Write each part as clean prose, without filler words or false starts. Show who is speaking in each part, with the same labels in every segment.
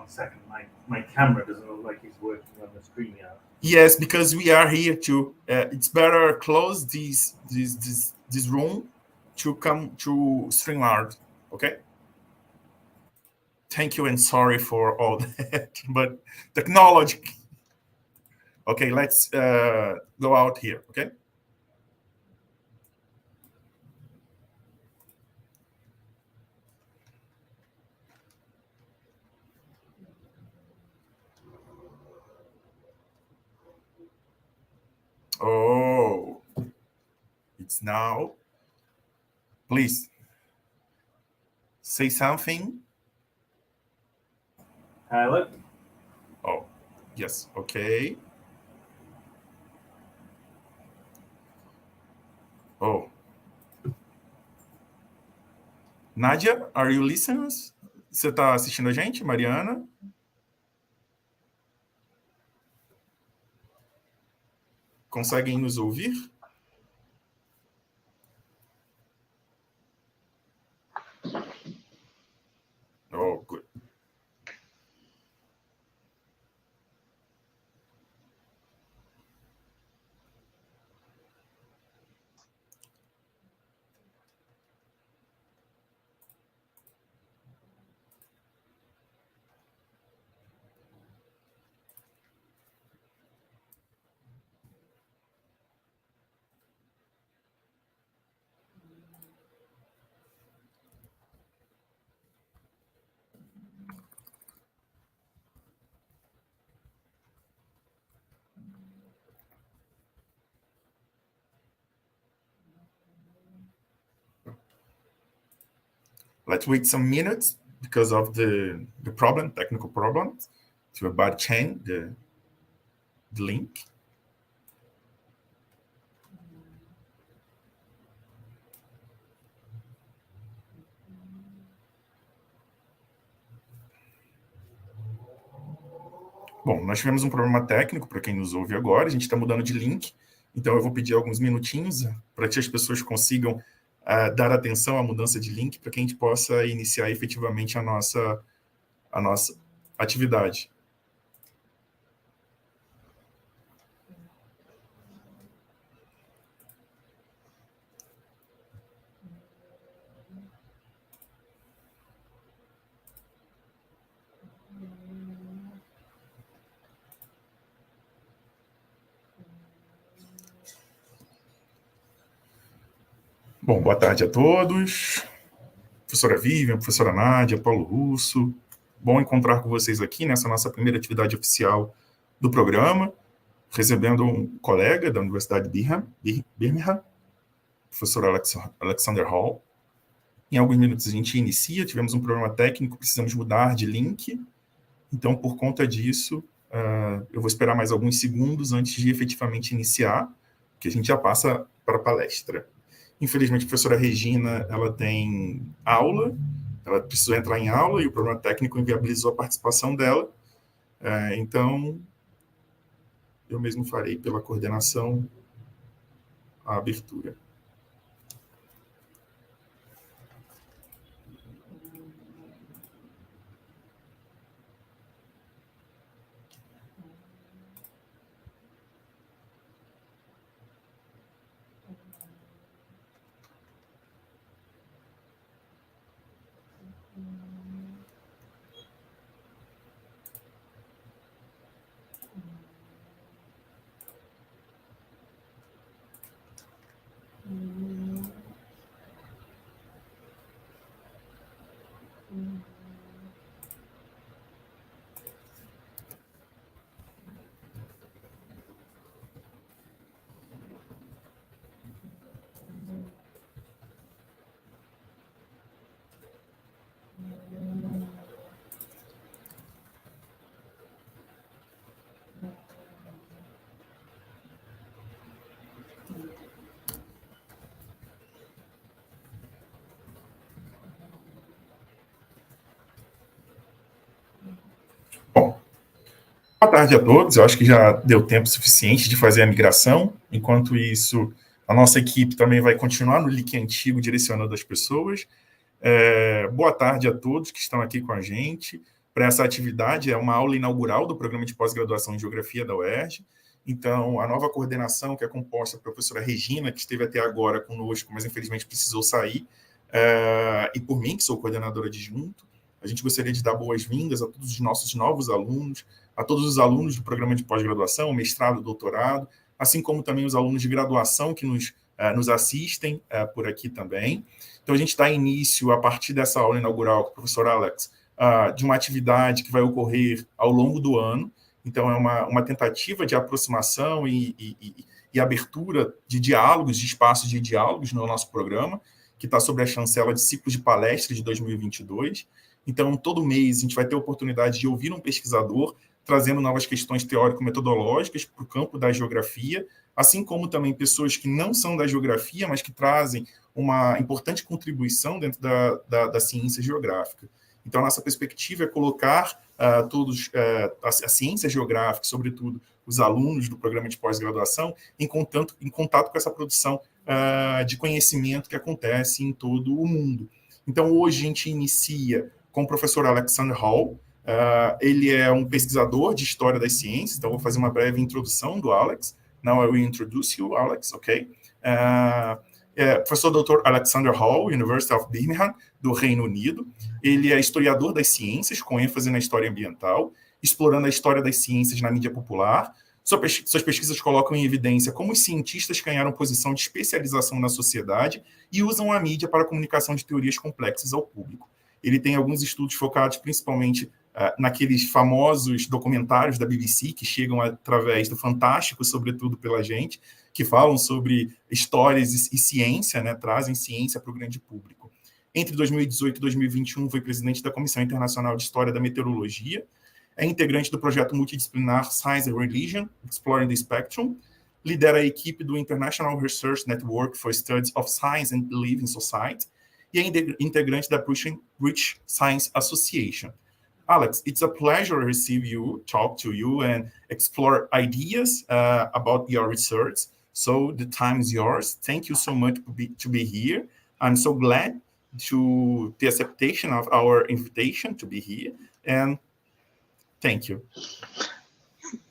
Speaker 1: second. My camera doesn't look like it's working on the screen yet.
Speaker 2: Yes, because we are here to. It's better close this room to come to StreamYard. Okay. Thank you and sorry for all that, but technology. Okay, let's go out here. Okay. Oh, it's now. Please say something.
Speaker 1: Hello.
Speaker 2: Oh, yes. Okay. Oh. Nádia, are you listening? Você está assistindo a gente, Mariana? Conseguem nos ouvir? Oh, good. Let's wait some minutes because of the problem, technical problem, to about change the link. Bom, nós tivemos um problema técnico, para quem nos ouve agora, a gente está mudando de link, então eu vou pedir alguns minutinhos para que as pessoas consigam dar atenção à mudança de link, para que a gente possa iniciar efetivamente a nossa atividade. Bom, boa tarde a todos. Professora Vivian, professora Nádia, Paulo Russo. Bom encontrar com vocês aqui nessa nossa primeira atividade oficial do programa, recebendo um colega da Universidade de Birmingham, professor Alexander Hall. Em alguns minutos a gente inicia, tivemos um problema técnico, precisamos mudar de link. Então, por conta disso, eu vou esperar mais alguns segundos antes de efetivamente iniciar, que a gente já passa para a palestra. Infelizmente, a professora Regina, ela tem aula, ela precisou entrar em aula e o problema técnico inviabilizou a participação dela. Então, eu mesmo farei pela coordenação a abertura. Bom, boa tarde a todos. Eu acho que já deu tempo suficiente de fazer a migração. Enquanto isso, a nossa equipe também vai continuar no link antigo, direcionando as pessoas. Boa tarde a todos que estão aqui com a gente. para essa atividade. É uma aula inaugural do programa de pós-graduação em Geografia da UERJ. Então, a nova coordenação, que é composta pela professora Regina, que esteve até agora conosco, mas infelizmente precisou sair, e por mim, que sou coordenadora adjunto, a gente gostaria de dar boas-vindas a todos os nossos novos alunos, a todos os alunos do programa de pós-graduação, mestrado, doutorado, assim como também os alunos de graduação que nos assistem por aqui também. Então, a gente dá início, a partir dessa aula inaugural com o professor Alex, de uma atividade que vai ocorrer ao longo do ano. Então, é uma tentativa de aproximação e abertura de diálogos, de espaços de diálogos no nosso programa, que está sob a chancela de ciclos de palestras de 2022. Então, todo mês, a gente vai ter a oportunidade de ouvir um pesquisador trazendo novas questões teórico-metodológicas para o campo da geografia, assim como também pessoas que não são da geografia, mas que trazem uma importante contribuição dentro da ciência geográfica. Então, a nossa perspectiva é colocar todos a ciência geográfica, sobretudo os alunos do programa de pós-graduação, em contato com essa produção de conhecimento que acontece em todo o mundo. Então, hoje a gente inicia com o professor Alexander Hall. Ele é um pesquisador de História das Ciências, então vou fazer uma breve introdução do Alex. Now I will introduce you, Alex, ok? Professor Dr. Alexander Hall, University of Birmingham, do Reino Unido. Ele é historiador das ciências, com ênfase na história ambiental, explorando a história das ciências na mídia popular. Suas pesquisas colocam em evidência como os cientistas ganharam posição de especialização na sociedade e usam a mídia para a comunicação de teorias complexas ao público. Ele tem alguns estudos focados principalmente naqueles famosos documentários da BBC, que chegam através do Fantástico, sobretudo pela gente, que falam sobre histórias e ciência, né, trazem ciência para o grande público. Entre 2018 e 2021, foi presidente da Comissão Internacional de História da Meteorologia, é integrante do projeto multidisciplinar Science and Religion, Exploring the Spectrum, lidera a equipe do International Research Network for Studies of Science and Belief in Society, e é integrante da British Science Association. Alex, it's a pleasure to receive you, talk to you, and explore ideas about your research. So the time is yours. Thank you so much to be here. I'm so glad to the acceptation of our invitation to be here, and thank you.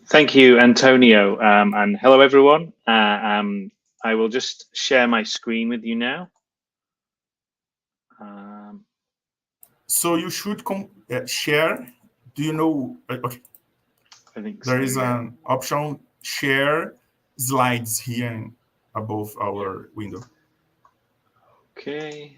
Speaker 3: Thank you, Antonio, and hello, everyone. I will just share my screen with you now.
Speaker 2: So you should share. Do you know? Okay.
Speaker 3: I think
Speaker 2: there
Speaker 3: so,
Speaker 2: is an option share slides here above our window.
Speaker 3: Okay.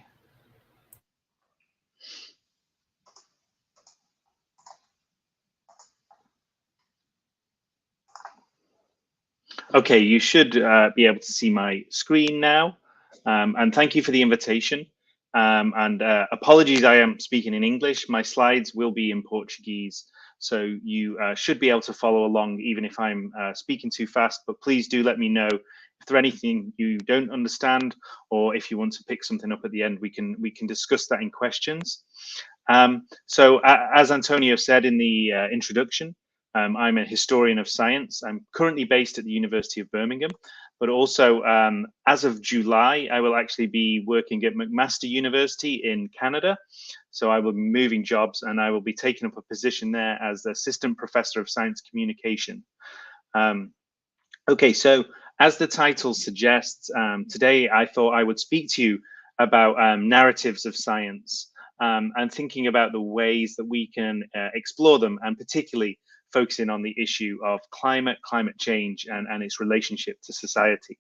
Speaker 3: Okay, you should be able to see my screen now. And thank you for the invitation. And apologies, I am speaking in English. My slides will be in Portuguese, so you should be able to follow along even if I'm speaking too fast, but please do let me know if there's anything you don't understand, or if you want to pick something up at the end, we can discuss that in questions. So as Antonio said in the introduction, I'm a historian of science. I'm currently based at the University of Birmingham, but also as of July, I will actually be working at McMaster University in Canada. So I will be moving jobs and I will be taking up a position there as the Assistant Professor of Science Communication. Okay, so as the title suggests, today I thought I would speak to you about narratives of science and thinking about the ways that we can explore them, and particularly focusing on the issue of climate change and its relationship to society.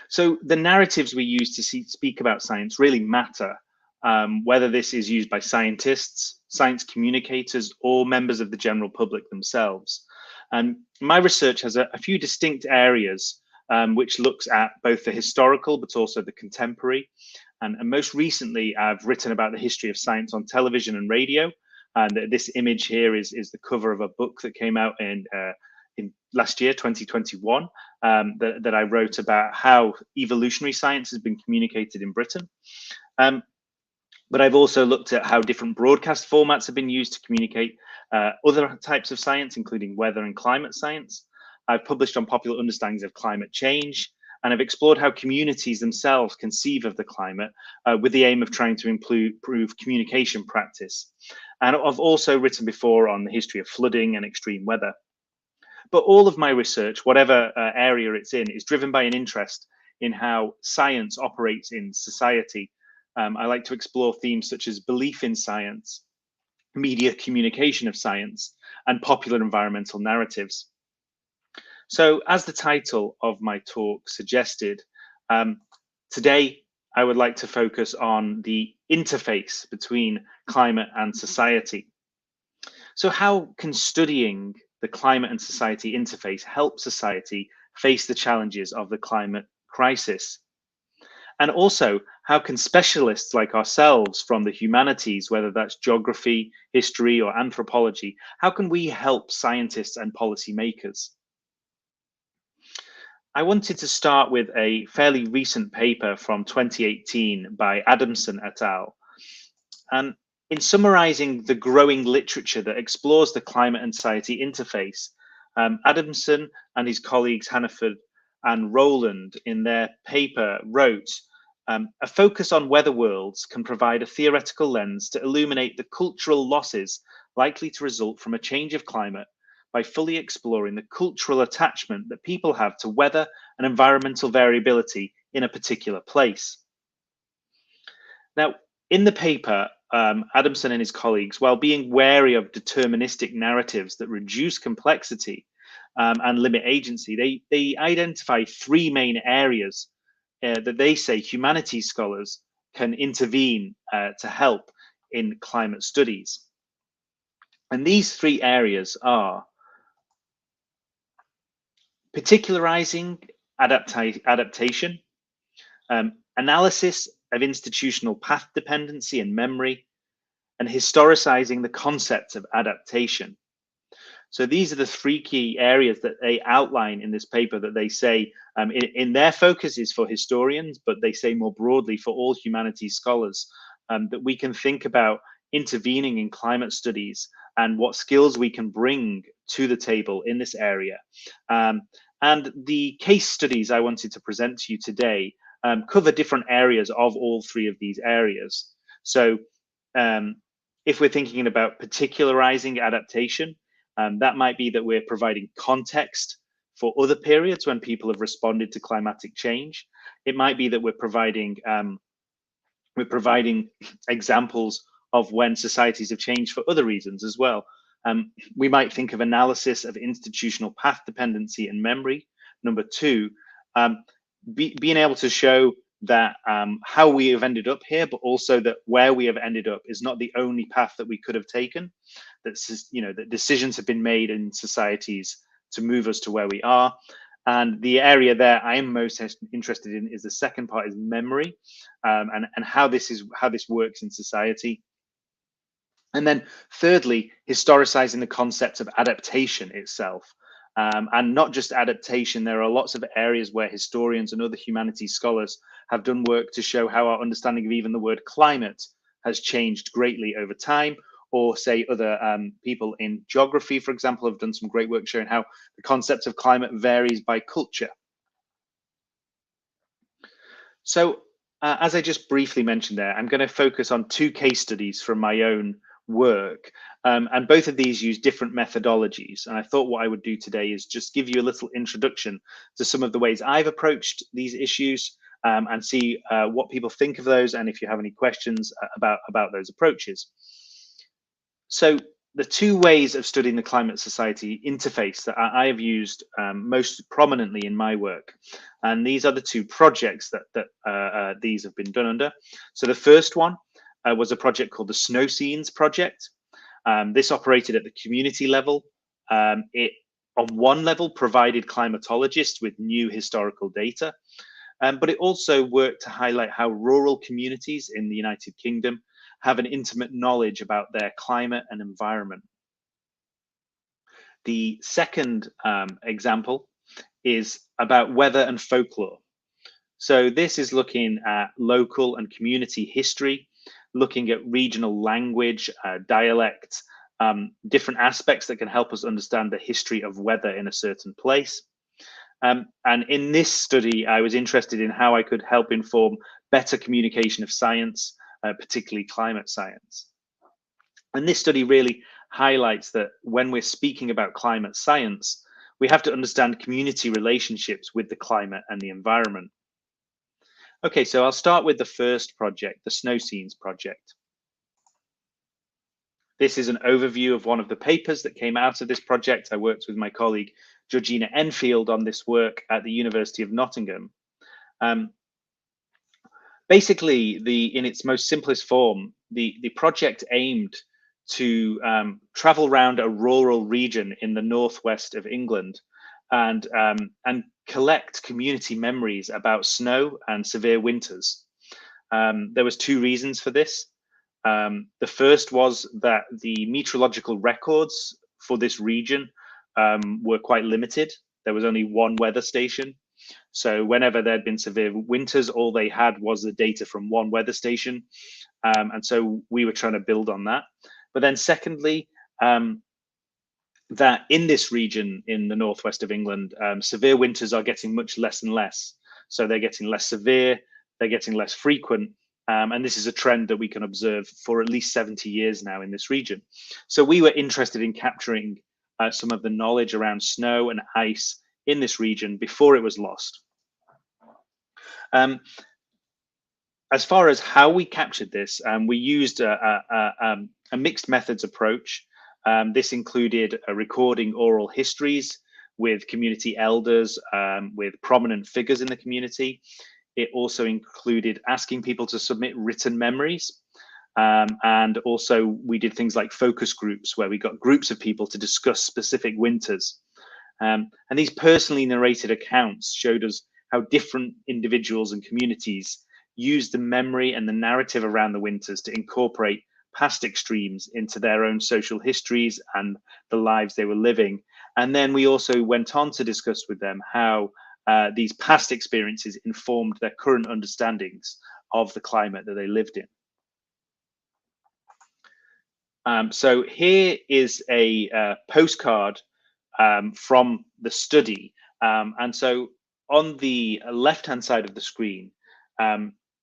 Speaker 3: So the narratives we use to speak about science really matter, whether this is used by scientists, science communicators, or members of the general public themselves. And my research has a few distinct areas which looks at both the historical but also the contemporary. And most recently, I've written about the history of science on television and radio. And this image here is the cover of a book that came out in last year, 2021, that I wrote about how evolutionary science has been communicated in Britain. But I've also looked at how different broadcast formats have been used to communicate other types of science, including weather and climate science. I've published on popular understandings of climate change, and I've explored how communities themselves conceive of the climate with the aim of trying to improve communication practice. And I've also written before on the history of flooding and extreme weather. But all of my research, whatever area it's in, is driven by an interest in how science operates in society. I like to explore themes such as belief in science, media communication of science, and popular environmental narratives. So as the title of my talk suggested, today I would like to focus on the interface between climate and society. So how can studying the climate and society interface help society face the challenges of the climate crisis? And also, how can specialists like ourselves from the humanities, whether that's geography, history, or anthropology, how can we help scientists and policymakers? I wanted to start with a fairly recent paper from 2018 by Adamson et al. And in summarizing the growing literature that explores the climate and society interface, Adamson and his colleagues Hannaford and Rowland in their paper wrote, a focus on weather worlds can provide a theoretical lens to illuminate the cultural losses likely to result from a change of climate by fully exploring the cultural attachment that people have to weather and environmental variability in a particular place. Now, in the paper, Adamson and his colleagues, while being wary of deterministic narratives that reduce complexity and limit agency, they identify three main areas that they say humanities scholars can intervene to help in climate studies. And these three areas are particularizing adaptation, analysis of institutional path dependency and memory, and historicizing the concept of adaptation. So these are the three key areas that they outline in this paper that they say in their focus is for historians, but they say more broadly for all humanities scholars, that we can think about intervening in climate studies and what skills we can bring to the table in this area. And the case studies I wanted to present to you today cover different areas of all three of these areas. So if we're thinking about particularizing adaptation, that might be that we're providing context for other periods when people have responded to climatic change. It might be that we're providing examples of when societies have changed for other reasons as well. We might think of analysis of institutional path dependency and memory. Number two, being able to show that how we have ended up here, but also that where we have ended up is not the only path that we could have taken. That's, you know, that decisions have been made in societies to move us to where we are. And the area there I am most interested in is the second part, is memory, and how this works in society. And then thirdly, historicizing the concept of adaptation itself. And not just adaptation, there are lots of areas where historians and other humanities scholars have done work to show how our understanding of even the word climate has changed greatly over time, or say other people in geography, for example, have done some great work showing how the concept of climate varies by culture. So as I just briefly mentioned there, I'm going to focus on two case studies from my own work, and both of these use different methodologies. And I thought what I would do today is just give you a little introduction to some of the ways I've approached these issues, and see what people think of those, and if you have any questions about those approaches. So the two ways of studying the climate society interface that I have used most prominently in my work, and these are the two projects that these have been done under. So the first one was a project called the Snow Scenes Project. This operated at the community level. It, on one level, provided climatologists with new historical data, but it also worked to highlight how rural communities in the United Kingdom have an intimate knowledge about their climate and environment. The second example is about weather and folklore. So this is looking at local and community history, looking at regional language, dialect, different aspects that can help us understand the history of weather in a certain place. And in this study, I was interested in how I could help inform better communication of science, particularly climate science. And this study really highlights that when we're speaking about climate science, we have to understand community relationships with the climate and the environment. Okay, so I'll start with the first project, the Snow Scenes project. This is an overview of one of the papers that came out of this project. I worked with my colleague Georgina Enfield on this work at the University of Nottingham. Basically, in its most simplest form, the project aimed to travel around a rural region in the northwest of England and collect community memories about snow and severe winters. There was two reasons for this. The first was that the meteorological records for this region were quite limited. There was only one weather station. So whenever there had been severe winters, all they had was the data from one weather station. And so we were trying to build on that. But then secondly, that in this region in the northwest of England, severe winters are getting much less and less. So they're getting less severe, they're getting less frequent. And this is a trend that we can observe for at least 70 years now in this region. So we were interested in capturing some of the knowledge around snow and ice in this region before it was lost. As far as how we captured this, we used a mixed methods approach. This included recording oral histories with community elders, with prominent figures in the community. It also included asking people to submit written memories. And also we did things like focus groups where we got groups of people to discuss specific winters. And these personally narrated accounts showed us how different individuals and communities used the memory and the narrative around the winters to incorporate past extremes into their own social histories and the lives they were living. And then we also went on to discuss with them how these past experiences informed their current understandings of the climate that they lived in. So here is a postcard from the study. And so on the left-hand side of the screen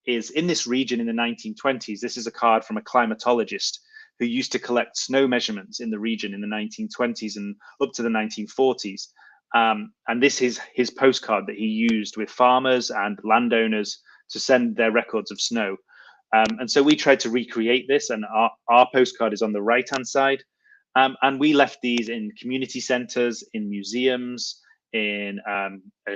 Speaker 3: is in this region in the 1920s. This is a card from a climatologist who used to collect snow measurements in the region in the 1920s and up to the 1940s. And this is his postcard that he used with farmers and landowners to send their records of snow. And so we tried to recreate this, and our postcard is on the right-hand side. And we left these in community centers, in museums, in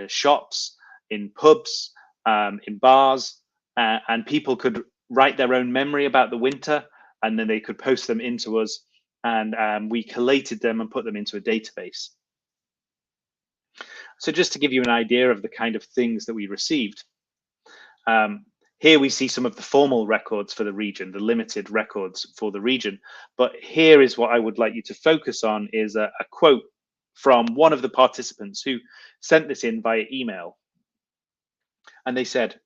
Speaker 3: shops, in pubs, in bars, and people could write their own memory about the winter, and then they could post them into us, and we collated them and put them into a database. So just to give you an idea of the kind of things that we received, here we see some of the formal records for the region, the limited records for the region. But here is what I would like you to focus on is a quote from one of the participants who sent this in via email. And they said,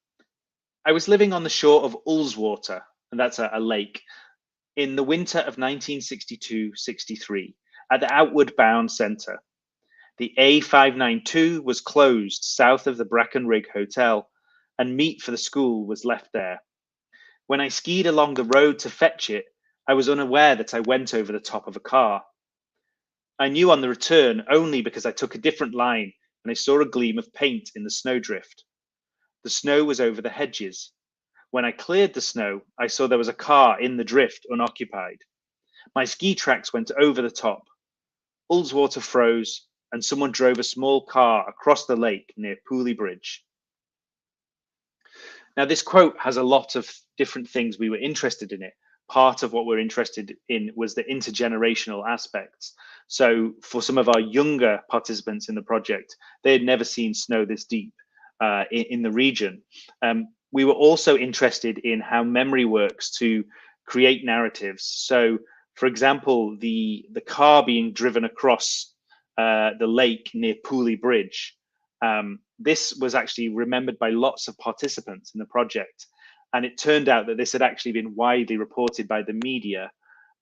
Speaker 3: "I was living on the shore of Ullswater," and that's a lake, "in the winter of 1962-63 at the Outward Bound Centre. The A592 was closed south of the Brackenrig Hotel, and meat for the school was left there. When I skied along the road to fetch it, I was unaware that I went over the top of a car. I knew on the return only because I took a different line and I saw a gleam of paint in the snowdrift. The snow was over the hedges. When I cleared the snow, I saw there was a car in the drift unoccupied. My ski tracks went over the top. Ullswater froze, and someone drove a small car across the lake near Pooley Bridge." Now, this quote has a lot of different things we were interested in it. Part of what we're interested in was the intergenerational aspects. So for some of our younger participants in the project, they had never seen snow this deep in the region. We were also interested in how memory works to create narratives. So, for example, the car being driven across the lake near Pooley Bridge. This was actually remembered by lots of participants in the project. And it turned out that this had actually been widely reported by the media,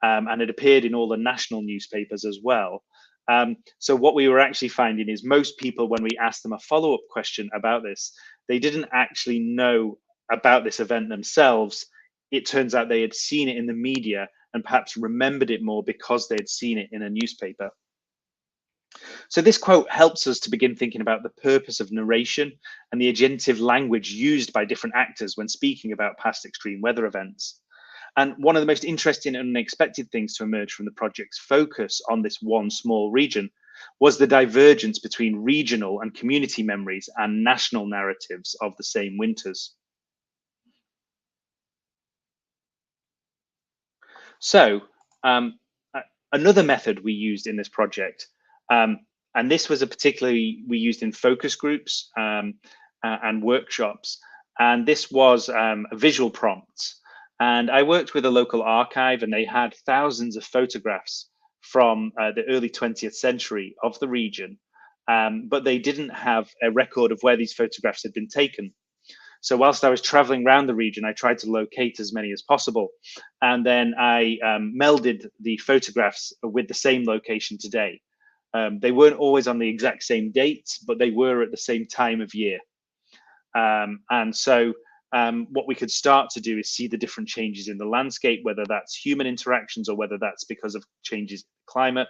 Speaker 3: and it appeared in all the national newspapers as well. So what we were actually finding is most people, when we asked them a follow-up question about this, they didn't actually know about this event themselves. It turns out they had seen it in the media and perhaps remembered it more because they'd seen it in a newspaper. So this quote helps us to begin thinking about the purpose of narration and the agentive language used by different actors when speaking about past extreme weather events. And one of the most interesting and unexpected things to emerge from the project's focus on this one small region was the divergence between regional and community memories and national narratives of the same winters. So another method we used in this project, and this was we used in focus groups and workshops, and this was visual prompts. And I worked with a local archive, and they had thousands of photographs from the early 20th century of the region, but they didn't have a record of where these photographs had been taken. So whilst I was traveling around the region, I tried to locate as many as possible. And then I melded the photographs with the same location today. They weren't always on the exact same dates, but they were at the same time of year. And so what we could start to do is see the different changes in the landscape, whether that's human interactions or whether that's because of changes in climate.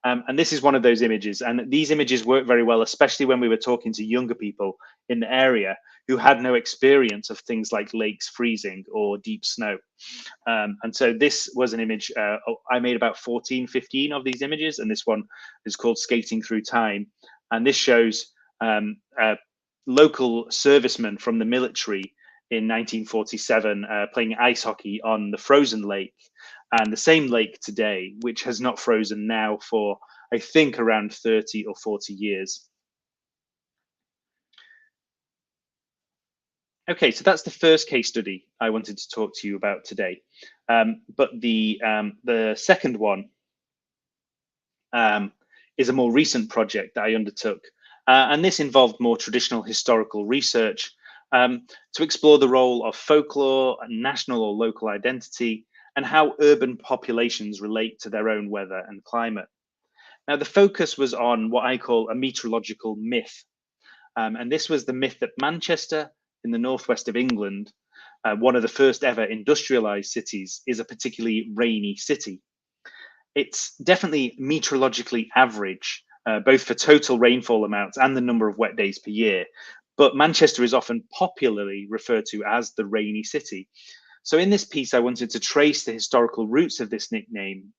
Speaker 3: And this is one of those images. And these images work very well, especially when we were talking to younger people in the area who had no experience of things like lakes freezing or deep snow. And so this was an image, I made about 15 of these images, and this one is called Skating Through Time. And this shows local servicemen from the military in 1947 playing ice hockey on the frozen lake, and the same lake today, which has not frozen now for, I think, around 30 or 40 years. Okay, so that's the first case study I wanted to talk to you about today. But the second one is a more recent project that I undertook. And this involved more traditional historical research to explore the role of folklore, national or local identity, and how urban populations relate to their own weather and climate. Now, the focus was on what I call a meteorological myth. And this was the myth that Manchester, in the northwest of England, one of the first ever industrialized cities, is a particularly rainy city. It's definitely meteorologically average, both for total rainfall amounts and the number of wet days per year. But Manchester is often popularly referred to as the rainy city. So in this piece, I wanted to trace the historical roots of this nickname,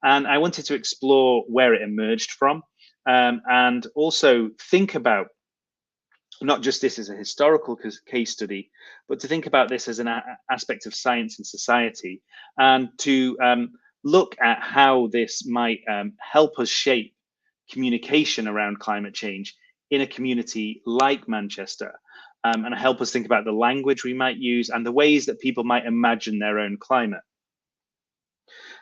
Speaker 3: and I wanted to explore where it emerged from, and also think about not just this as a historical case study, but to think about this as an aspect of science and society, and to look at how this might help us shape communication around climate change in a community like Manchester, and help us think about the language we might use and the ways that people might imagine their own climate.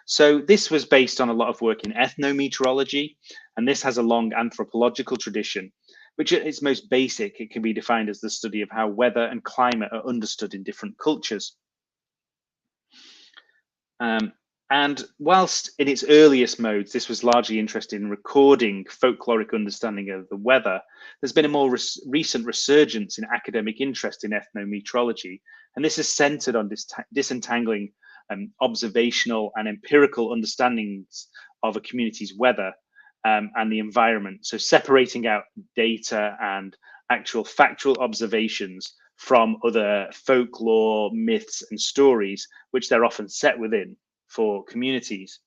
Speaker 3: So this was based on a lot of work in ethnometeorology, and this has a long anthropological tradition, which at its most basic, it can be defined as the study of how weather and climate are understood in different cultures. And whilst in its earliest modes, this was largely interested in recording folkloric understanding of the weather, there's been a more recent resurgence in academic interest in ethnometeorology. And this is centered on disentangling observational and empirical understandings of a community's weather and the environment. So separating out data and actual factual observations from other folklore, myths, and stories, which they're often set within for communities.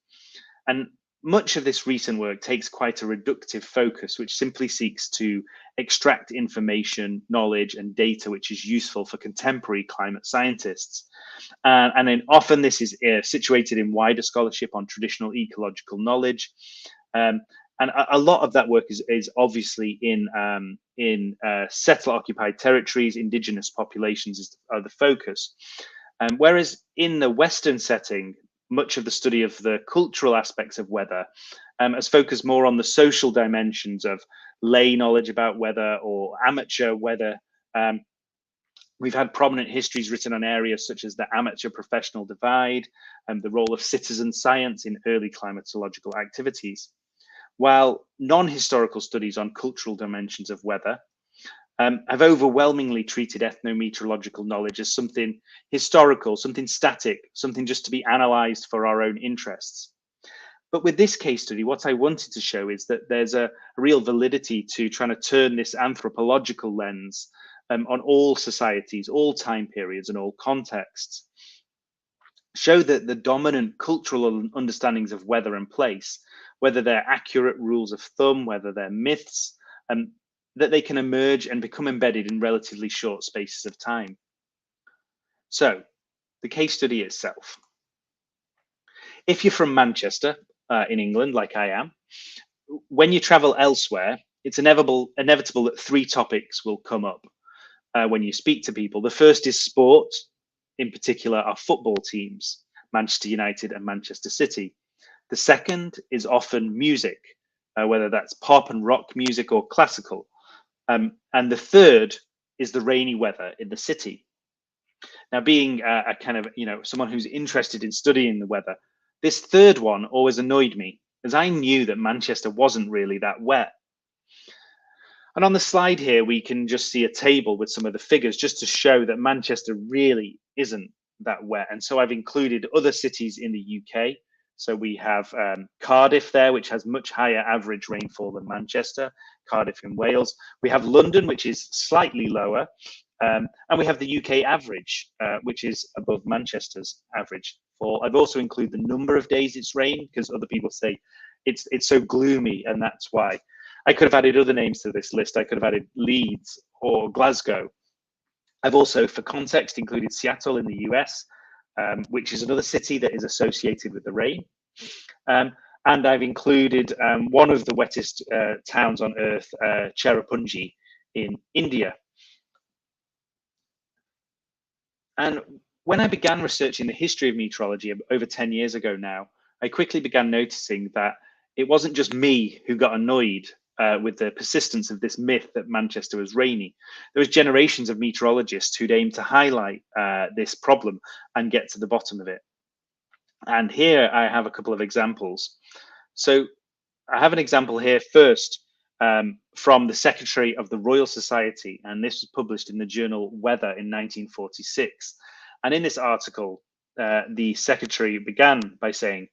Speaker 3: And much of this recent work takes quite a reductive focus, which simply seeks to extract information, knowledge, and data which is useful for contemporary climate scientists. And then often this is situated in wider scholarship on traditional ecological knowledge. And a lot of that work is obviously in settler-occupied territories. Indigenous populations are the focus. Whereas in the Western setting, much of the study of the cultural aspects of weather has focused more on the social dimensions of lay knowledge about weather or amateur weather. We've had prominent histories written on areas such as the amateur-professional divide and the role of citizen science in early climatological activities. While non-historical studies on cultural dimensions of weather have overwhelmingly treated ethnometeorological knowledge as something historical, something static, something just to be analysed for our own interests. But with this case study, what I wanted to show is that there's a real validity to trying to turn this anthropological lens on all societies, all time periods, and all contexts. Show that the dominant cultural understandings of weather and place, whether they're accurate rules of thumb, whether they're myths, that they can emerge and become embedded in relatively short spaces of time. So, the case study itself. If you're from Manchester, in England, like I am, when you travel elsewhere, it's inevitable that three topics will come up when you speak to people. The first is sport, in particular our football teams, Manchester United and Manchester City. The second is often music, whether that's pop and rock music or classical. And the third is the rainy weather in the city. Now, being a kind of, someone who's interested in studying the weather, this third one always annoyed me, as I knew that Manchester wasn't really that wet. And on the slide here, we can just see a table with some of the figures just to show that Manchester really isn't that wet. And so I've included other cities in the UK. So we have Cardiff there, which has much higher average rainfall than Manchester, Cardiff in Wales. We have London, which is slightly lower. And we have the UK average, which is above Manchester's average fall. I've also included the number of days it's rained, because other people say it's so gloomy, and that's why. I could have added other names to this list. I could have added Leeds or Glasgow. I've also, for context, included Seattle in the US, which is another city that is associated with the rain. And I've included one of the wettest towns on earth, Cherrapunji in India. And when I began researching the history of meteorology over 10 years ago now, I quickly began noticing that it wasn't just me who got annoyed with the persistence of this myth that Manchester was rainy. There was generations of meteorologists who'd aimed to highlight this problem and get to the bottom of it. And here I have a couple of examples. So I have an example here first from the Secretary of the Royal Society, and this was published in the journal Weather in 1946. And in this article, the Secretary began by saying,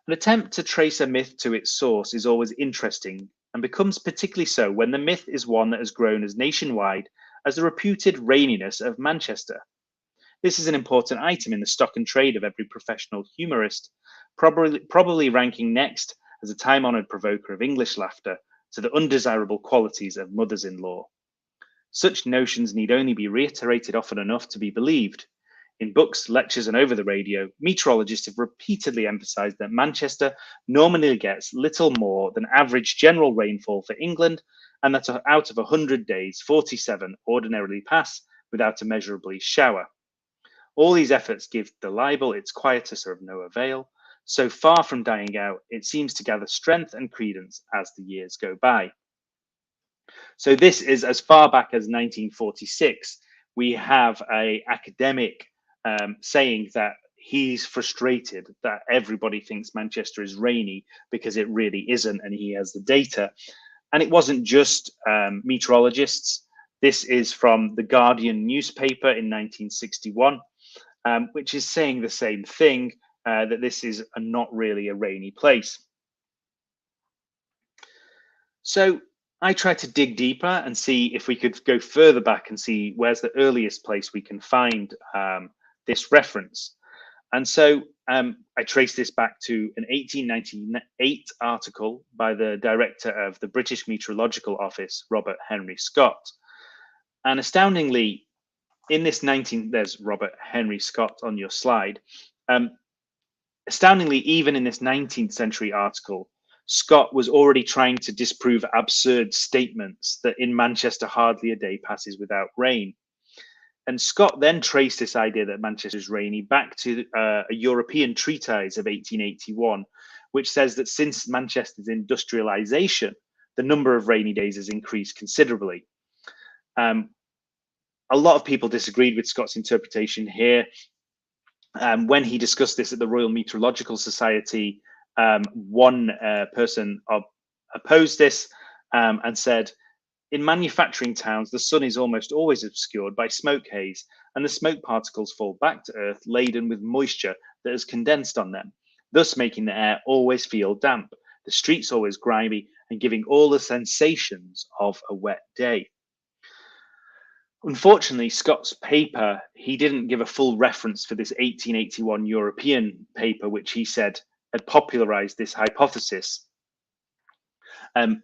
Speaker 3: "An attempt to trace a myth to its source is always interesting, and becomes particularly so when the myth is one that has grown as nationwide as the reputed raininess of Manchester. This is an important item in the stock and trade of every professional humorist, probably ranking next as a time-honoured provoker of English laughter to the undesirable qualities of mothers-in-law. Such notions need only be reiterated often enough to be believed. In books, lectures, and over the radio, meteorologists have repeatedly emphasised that Manchester normally gets little more than average general rainfall for England, and that out of 100 days, 47 ordinarily pass without a measurably shower. All these efforts give the libel its quietus are of no avail. So far from dying out, it seems to gather strength and credence as the years go by." So this is as far back as 1946. We have an academic saying that he's frustrated that everybody thinks Manchester is rainy because it really isn't, and he has the data. And it wasn't just meteorologists. This is from the Guardian newspaper in 1961, which is saying the same thing, that this is not really a rainy place. So I tried to dig deeper and see if we could go further back and see where's the earliest place we can find this reference. And so I traced this back to an 1898 article by the director of the British Meteorological Office, Robert Henry Scott. And astoundingly, in this there's Robert Henry Scott on your slide. Astoundingly, even in this 19th century article, Scott was already trying to disprove absurd statements that in Manchester hardly a day passes without rain. And Scott then traced this idea that Manchester is rainy back to a European treatise of 1881, which says that since Manchester's industrialization, the number of rainy days has increased considerably. A lot of people disagreed with Scott's interpretation here. When he discussed this at the Royal Meteorological Society, one person opposed this and said, In manufacturing towns, the sun is almost always obscured by smoke haze, and the smoke particles fall back to earth laden with moisture that has condensed on them, thus making the air always feel damp, the streets always grimy, and giving all the sensations of a wet day. Unfortunately, Scott's paper, he didn't give a full reference for this 1881 European paper, which he said had popularized this hypothesis.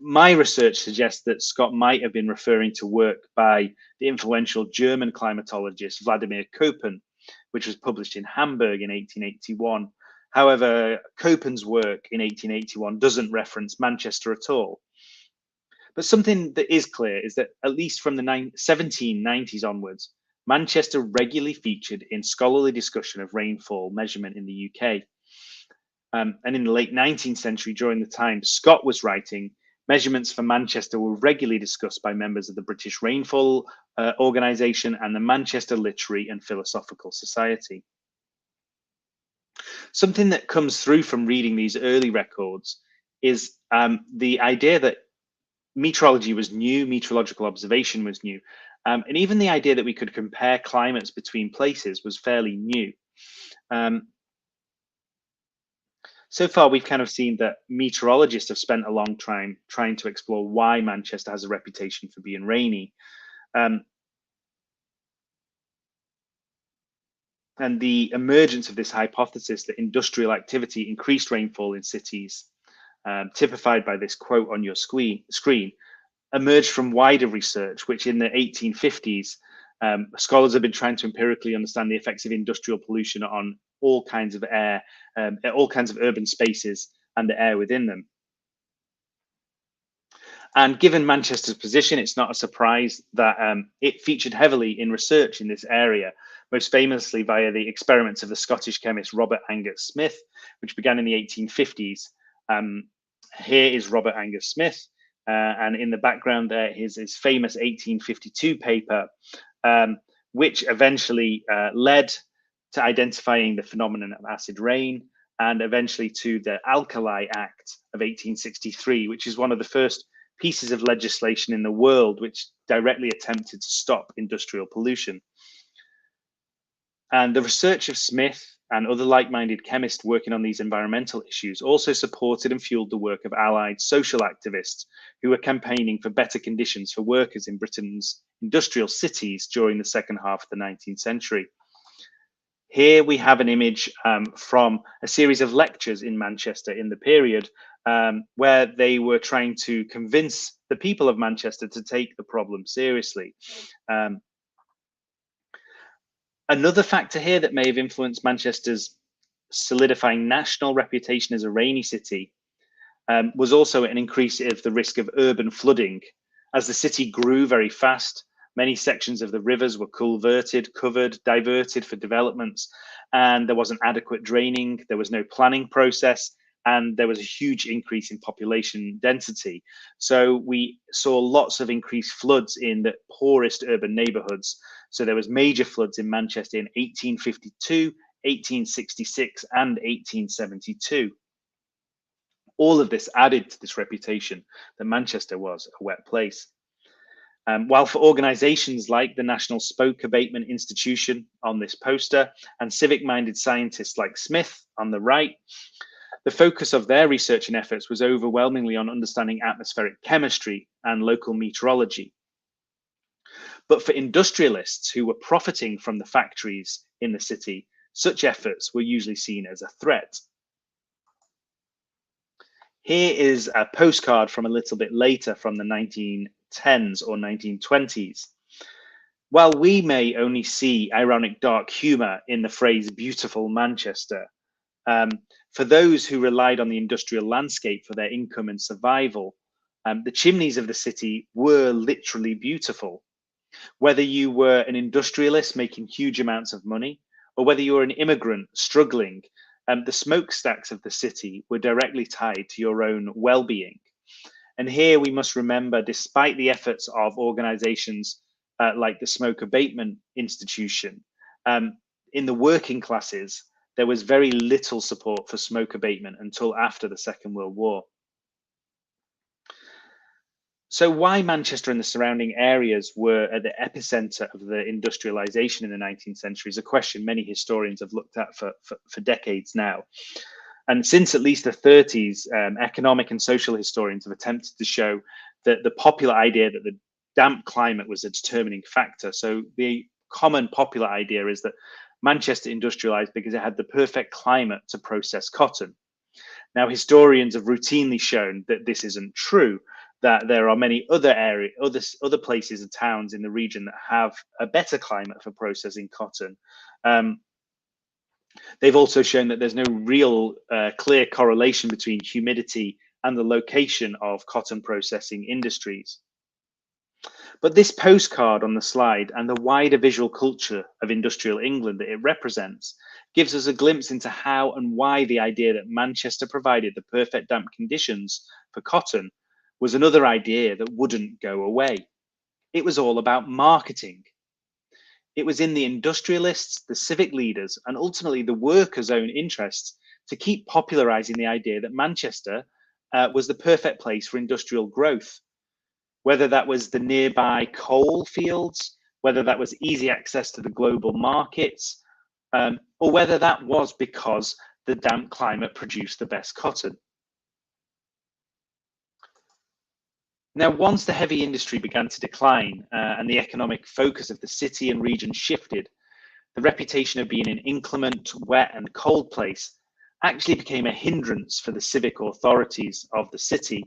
Speaker 3: My research suggests that Scott might have been referring to work by the influential German climatologist Vladimir Köppen, which was published in Hamburg in 1881. However, Köppen's work in 1881 doesn't reference Manchester at all. But something that is clear is that at least from the 1790s onwards, Manchester regularly featured in scholarly discussion of rainfall measurement in the UK. And in the late 19th century, during the time Scott was writing, measurements for Manchester were regularly discussed by members of the British Rainfall Organisation and the Manchester Literary and Philosophical Society. Something that comes through from reading these early records is the idea that meteorology was new, meteorological observation was new, and even the idea that we could compare climates between places was fairly new. So far, we've kind of seen that meteorologists have spent a long time trying to explore why Manchester has a reputation for being rainy. And the emergence of this hypothesis that industrial activity increased rainfall in cities, typified by this quote on your screen, emerged from wider research, which in the 1850s, scholars have been trying to empirically understand the effects of industrial pollution on all kinds of air, all kinds of urban spaces and the air within them. And given Manchester's position, it's not a surprise that it featured heavily in research in this area, most famously via the experiments of the Scottish chemist Robert Angus Smith, which began in the 1850s. Here is Robert Angus Smith, and in the background there is his famous 1852 paper, which eventually led to identifying the phenomenon of acid rain, and eventually to the Alkali Act of 1863, which is one of the first pieces of legislation in the world which directly attempted to stop industrial pollution. And the research of Smith and other like-minded chemists working on these environmental issues also supported and fueled the work of allied social activists who were campaigning for better conditions for workers in Britain's industrial cities during the second half of the 19th century. Here we have an image from a series of lectures in Manchester in the period where they were trying to convince the people of Manchester to take the problem seriously. Another factor here that may have influenced Manchester's solidifying national reputation as a rainy city was also an increase of the risk of urban flooding. As the city grew very fast, many sections of the rivers were culverted, covered, diverted for developments, and there wasn't adequate draining, there was no planning process, and there was a huge increase in population density. So we saw lots of increased floods in the poorest urban neighborhoods. So there was major floods in Manchester in 1852, 1866, and 1872. All of this added to this reputation that Manchester was a wet place. While for organizations like the National Smoke Abatement Institution on this poster and civic-minded scientists like Smith on the right, the focus of their research and efforts was overwhelmingly on understanding atmospheric chemistry and local meteorology. But for industrialists who were profiting from the factories in the city, such efforts were usually seen as a threat. Here is a postcard from a little bit later, from the 1910s or 1920s. While we may only see ironic dark humor in the phrase beautiful Manchester, for those who relied on the industrial landscape for their income and survival, the chimneys of the city were literally beautiful. Whether you were an industrialist making huge amounts of money, or whether you were an immigrant struggling, the smokestacks of the city were directly tied to your own well-being. And here we must remember, despite the efforts of organizations like the Smoke Abatement Institution, in the working classes, there was very little support for smoke abatement until after the Second World War. So why Manchester and the surrounding areas were at the epicenter of the industrialization in the 19th century is a question many historians have looked at for decades now. And since at least the 30s, economic and social historians have attempted to show that the popular idea that the damp climate was a determining factor. So the common popular idea is that Manchester industrialized because it had the perfect climate to process cotton. Now, historians have routinely shown that this isn't true, that there are many other places and towns in the region that have a better climate for processing cotton. They've also shown that there's no real clear correlation between humidity and the location of cotton processing industries. But this postcard on the slide and the wider visual culture of industrial England that it represents gives us a glimpse into how and why the idea that Manchester provided the perfect damp conditions for cotton was another idea that wouldn't go away. It was all about marketing. It was in the industrialists, the civic leaders, and ultimately the workers' own interests to keep popularizing the idea that Manchester was the perfect place for industrial growth. Whether that was the nearby coal fields, whether that was easy access to the global markets, or whether that was because the damp climate produced the best cotton. Now, once the heavy industry began to decline and the economic focus of the city and region shifted, the reputation of being an inclement, wet and cold place actually became a hindrance for the civic authorities of the city.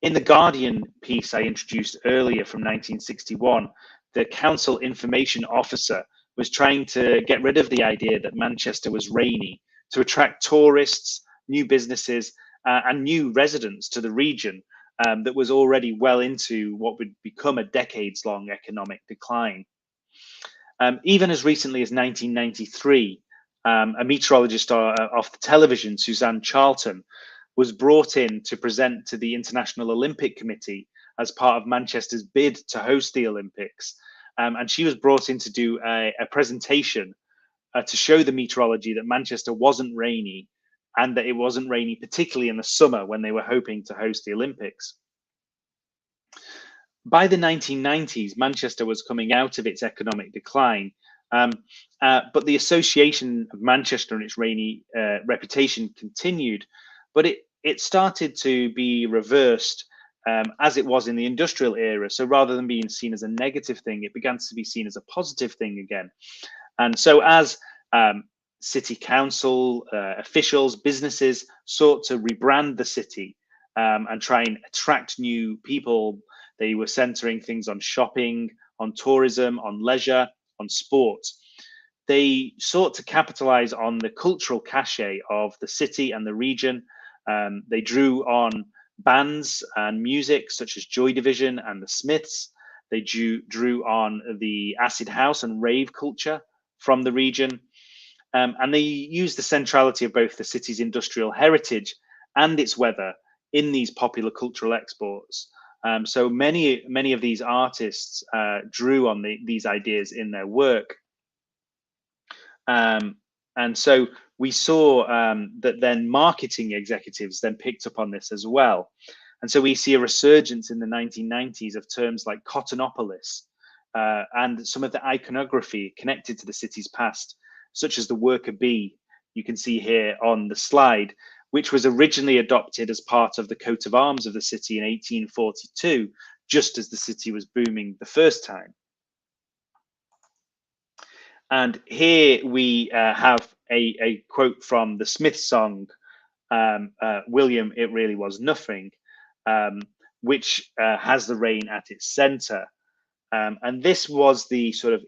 Speaker 3: In the Guardian piece I introduced earlier from 1961, the council information officer was trying to get rid of the idea that Manchester was rainy to attract tourists, new businesses, and new residents to the region that was already well into what would become a decades-long economic decline. Even as recently as 1993, a meteorologist off the television, Suzanne Charlton, was brought in to present to the International Olympic Committee as part of Manchester's bid to host the Olympics. And she was brought in to do a presentation to show the meteorology that Manchester wasn't rainy and that it wasn't rainy, particularly in the summer when they were hoping to host the Olympics. By the 1990s, Manchester was coming out of its economic decline, but the association of Manchester and its rainy reputation continued. But it started to be reversed as it was in the industrial era. So rather than being seen as a negative thing, it began to be seen as a positive thing again. And so as city council officials, businesses sought to rebrand the city and try and attract new people, they were centering things on shopping, on tourism, on leisure, on sport. They sought to capitalize on the cultural cachet of the city and the region. They drew on bands and music such as Joy Division and the Smiths. They drew on the acid house and rave culture from the region. And they used the centrality of both the city's industrial heritage and its weather in these popular cultural exports. So many of these artists drew on these ideas in their work. And so we saw that then marketing executives then picked up on this as well. And so we see a resurgence in the 1990s of terms like Cottonopolis and some of the iconography connected to the city's past, such as the worker bee you can see here on the slide, which was originally adopted as part of the coat of arms of the city in 1842, just as the city was booming the first time. And here we have a quote from the Smiths song, William, It Really Was Nothing, which has the rain at its center. And this was the sort of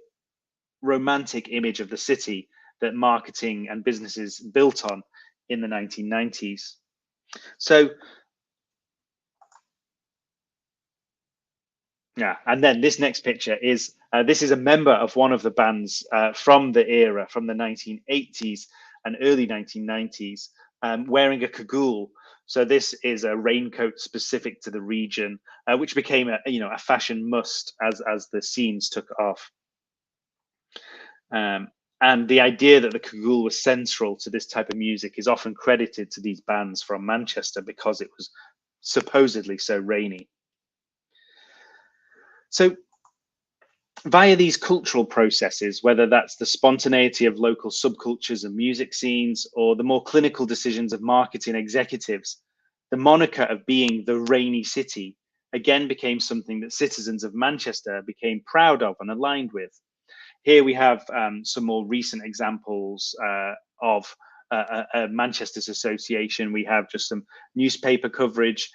Speaker 3: romantic image of the city that marketing and businesses built on in the 1990s. So, yeah, and then this next picture is, this is a member of one of the bands from the era, from the 1980s and early 1990s, wearing a cagoule. So this is a raincoat specific to the region, which became a fashion must as the scenes took off. And the idea that the cagoule was central to this type of music is often credited to these bands from Manchester because it was supposedly so rainy. So via these cultural processes, whether that's the spontaneity of local subcultures and music scenes, or the more clinical decisions of marketing executives, the moniker of being the rainy city again became something that citizens of Manchester became proud of and aligned with. Here we have some more recent examples of Manchester's association. We have just some newspaper coverage.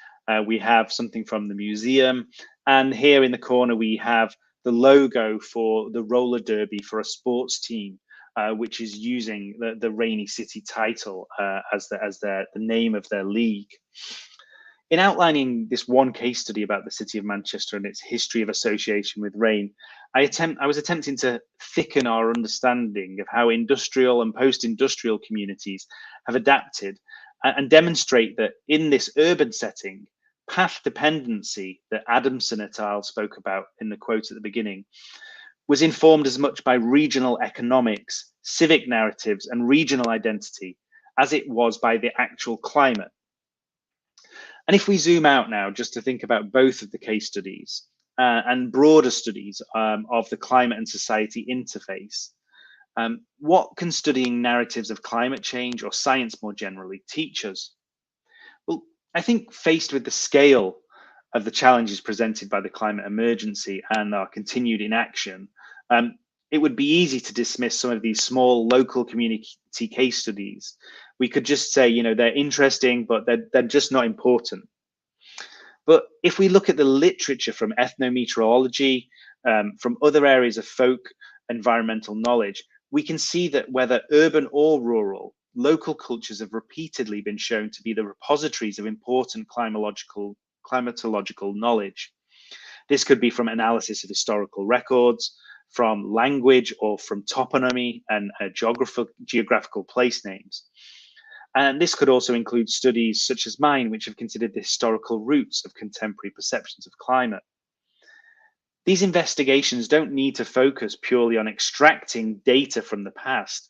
Speaker 3: We have something from the museum. And here in the corner, we have the logo for the roller derby for a sports team, which is using the Rainy City title as the name of their league. In outlining this one case study about the city of Manchester and its history of association with rain, I was attempting to thicken our understanding of how industrial and post-industrial communities have adapted and demonstrate that in this urban setting, path dependency that Adamson et al. Spoke about in the quote at the beginning was informed as much by regional economics, civic narratives, and regional identity as it was by the actual climate. And if we zoom out now just to think about both of the case studies and broader studies of the climate and society interface, what can studying narratives of climate change or science more generally teach us? Well, I think faced with the scale of the challenges presented by the climate emergency and our continued inaction, it would be easy to dismiss some of these small local community case studies. We could just say, you know, they're interesting, but they're just not important. But if we look at the literature from ethnometeorology, from other areas of folk environmental knowledge, we can see that whether urban or rural, local cultures have repeatedly been shown to be the repositories of important climatological knowledge. This could be from analysis of historical records, from language, or from toponymy and geographical place names. And this could also include studies such as mine, which have considered the historical roots of contemporary perceptions of climate. These investigations don't need to focus purely on extracting data from the past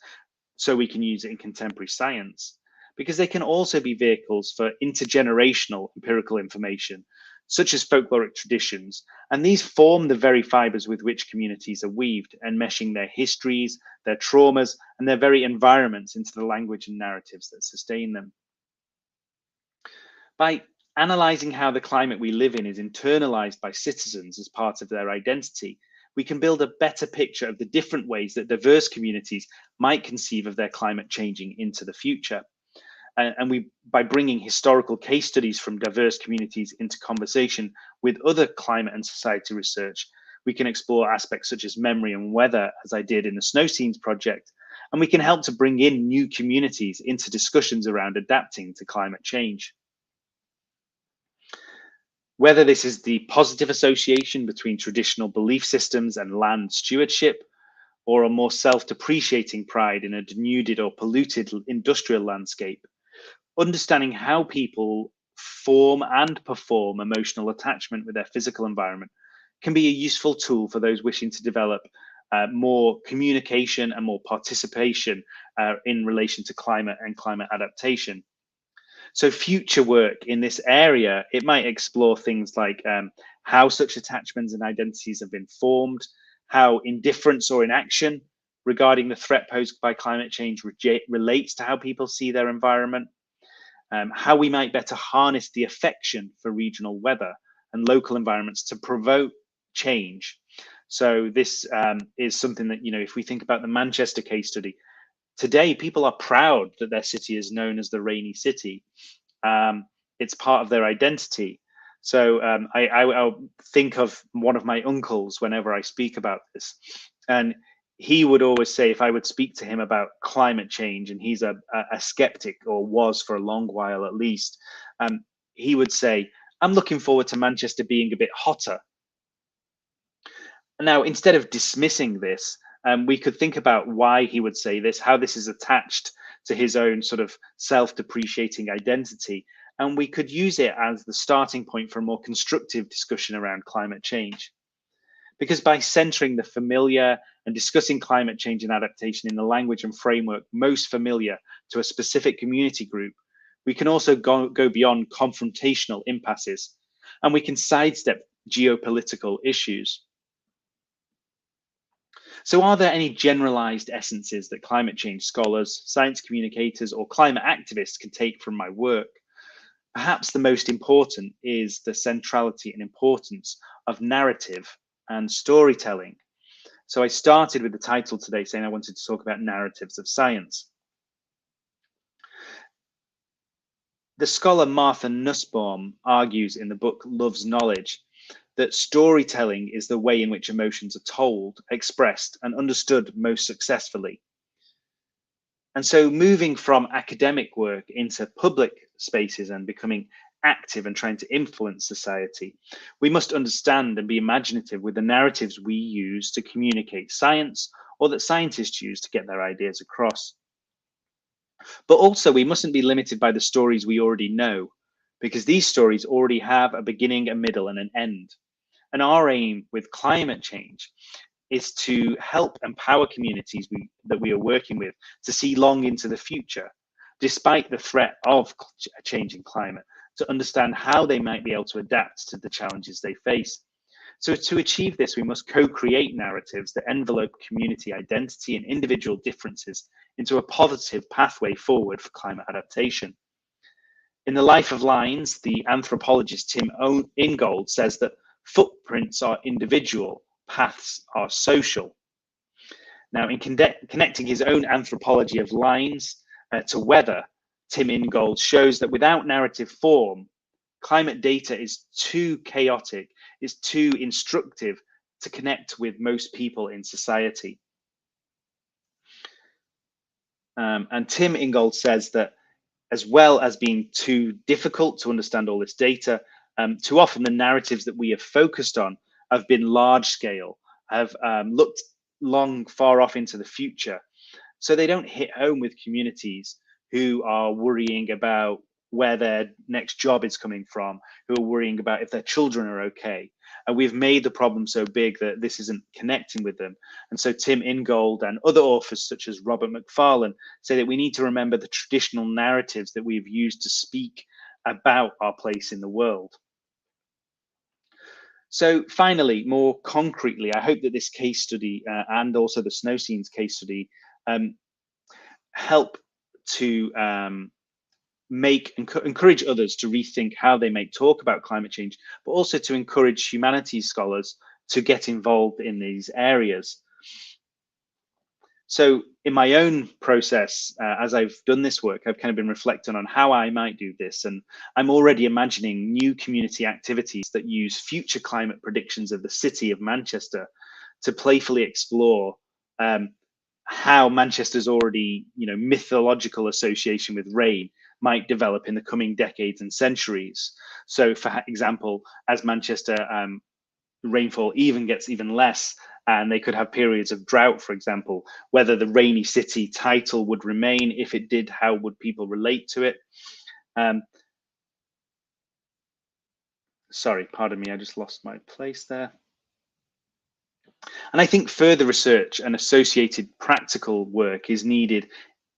Speaker 3: so we can use it in contemporary science, because they can also be vehicles for intergenerational empirical information, such as folkloric traditions, and these form the very fibers with which communities are weaved, enmeshing their histories, their traumas, and their very environments into the language and narratives that sustain them. By analysing how the climate we live in is internalized by citizens as part of their identity, we can build a better picture of the different ways that diverse communities might conceive of their climate changing into the future. And by bringing historical case studies from diverse communities into conversation with other climate and society research, we can explore aspects such as memory and weather, as I did in the Snow Scenes project, and we can help to bring in new communities into discussions around adapting to climate change. Whether this is the positive association between traditional belief systems and land stewardship, or a more self-depreciating pride in a denuded or polluted industrial landscape, understanding how people form and perform emotional attachment with their physical environment can be a useful tool for those wishing to develop more communication and more participation in relation to climate and climate adaptation. So future work in this area, it might explore things like how such attachments and identities have been formed, how indifference or inaction regarding the threat posed by climate change relates to how people see their environment, how we might better harness the affection for regional weather and local environments to provoke change. So this is something that, you know, if we think about the Manchester case study, today people are proud that their city is known as the Rainy City. It's part of their identity. So I'll think of one of my uncles whenever I speak about this. And he would always say, if I would speak to him about climate change, and he's a skeptic, or was for a long while at least, he would say, I'm looking forward to Manchester being a bit hotter. Now, instead of dismissing this, we could think about why he would say this, how this is attached to his own sort of self-depreciating identity. And we could use it as the starting point for a more constructive discussion around climate change. Because by centering the familiar and discussing climate change and adaptation in the language and framework most familiar to a specific community group, We can also go beyond confrontational impasses, and we can sidestep geopolitical issues. So are there any generalized essences that climate change scholars, science communicators, or climate activists can take from my work? Perhaps the most important is the centrality and importance of narrative and storytelling. So I started with the title today saying I wanted to talk about narratives of science. The scholar Martha Nussbaum argues in the book Love's Knowledge that storytelling is the way in which emotions are told, expressed, and understood most successfully. And so moving from academic work into public spaces and becoming active and trying to influence society, we must understand and be imaginative with the narratives we use to communicate science, or that scientists use to get their ideas across. But also we mustn't be limited by the stories we already know, because these stories already have a beginning, a middle, and an end. And our aim with climate change is to help empower communities that we are working with to see long into the future, despite the threat of a changing climate, to understand how they might be able to adapt to the challenges they face. So to achieve this, we must co-create narratives that envelope community identity and individual differences into a positive pathway forward for climate adaptation. In The Life of Lines, the anthropologist Tim Ingold says that footprints are individual, paths are social. Now, in connecting his own anthropology of lines to weather, Tim Ingold shows that without narrative form, climate data is too chaotic, is too instructive to connect with most people in society. And Tim Ingold says that as well as being too difficult to understand all this data, too often the narratives that we have focused on have been large scale, have looked far off into the future. So they don't hit home with communities who are worrying about where their next job is coming from, who are worrying about if their children are okay. And we've made the problem so big that this isn't connecting with them. And so Tim Ingold and other authors such as Robert Macfarlane say that we need to remember the traditional narratives that we've used to speak about our place in the world. So finally, more concretely, I hope that this case study and also the Snow Scenes case study help to encourage others to rethink how they may talk about climate change, but also to encourage humanities scholars to get involved in these areas. So in my own process, as I've done this work, I've kind of been reflecting on how I might do this. And I'm already imagining new community activities that use future climate predictions of the city of Manchester to playfully explore how Manchester's already, mythological association with rain might develop in the coming decades and centuries. So for example, as Manchester rainfall gets even less, and they could have periods of drought, for example, whether the rainy city title would remain. If it did, how would people relate to it? Sorry, pardon me, I just lost my place there. And I think further research and associated practical work is needed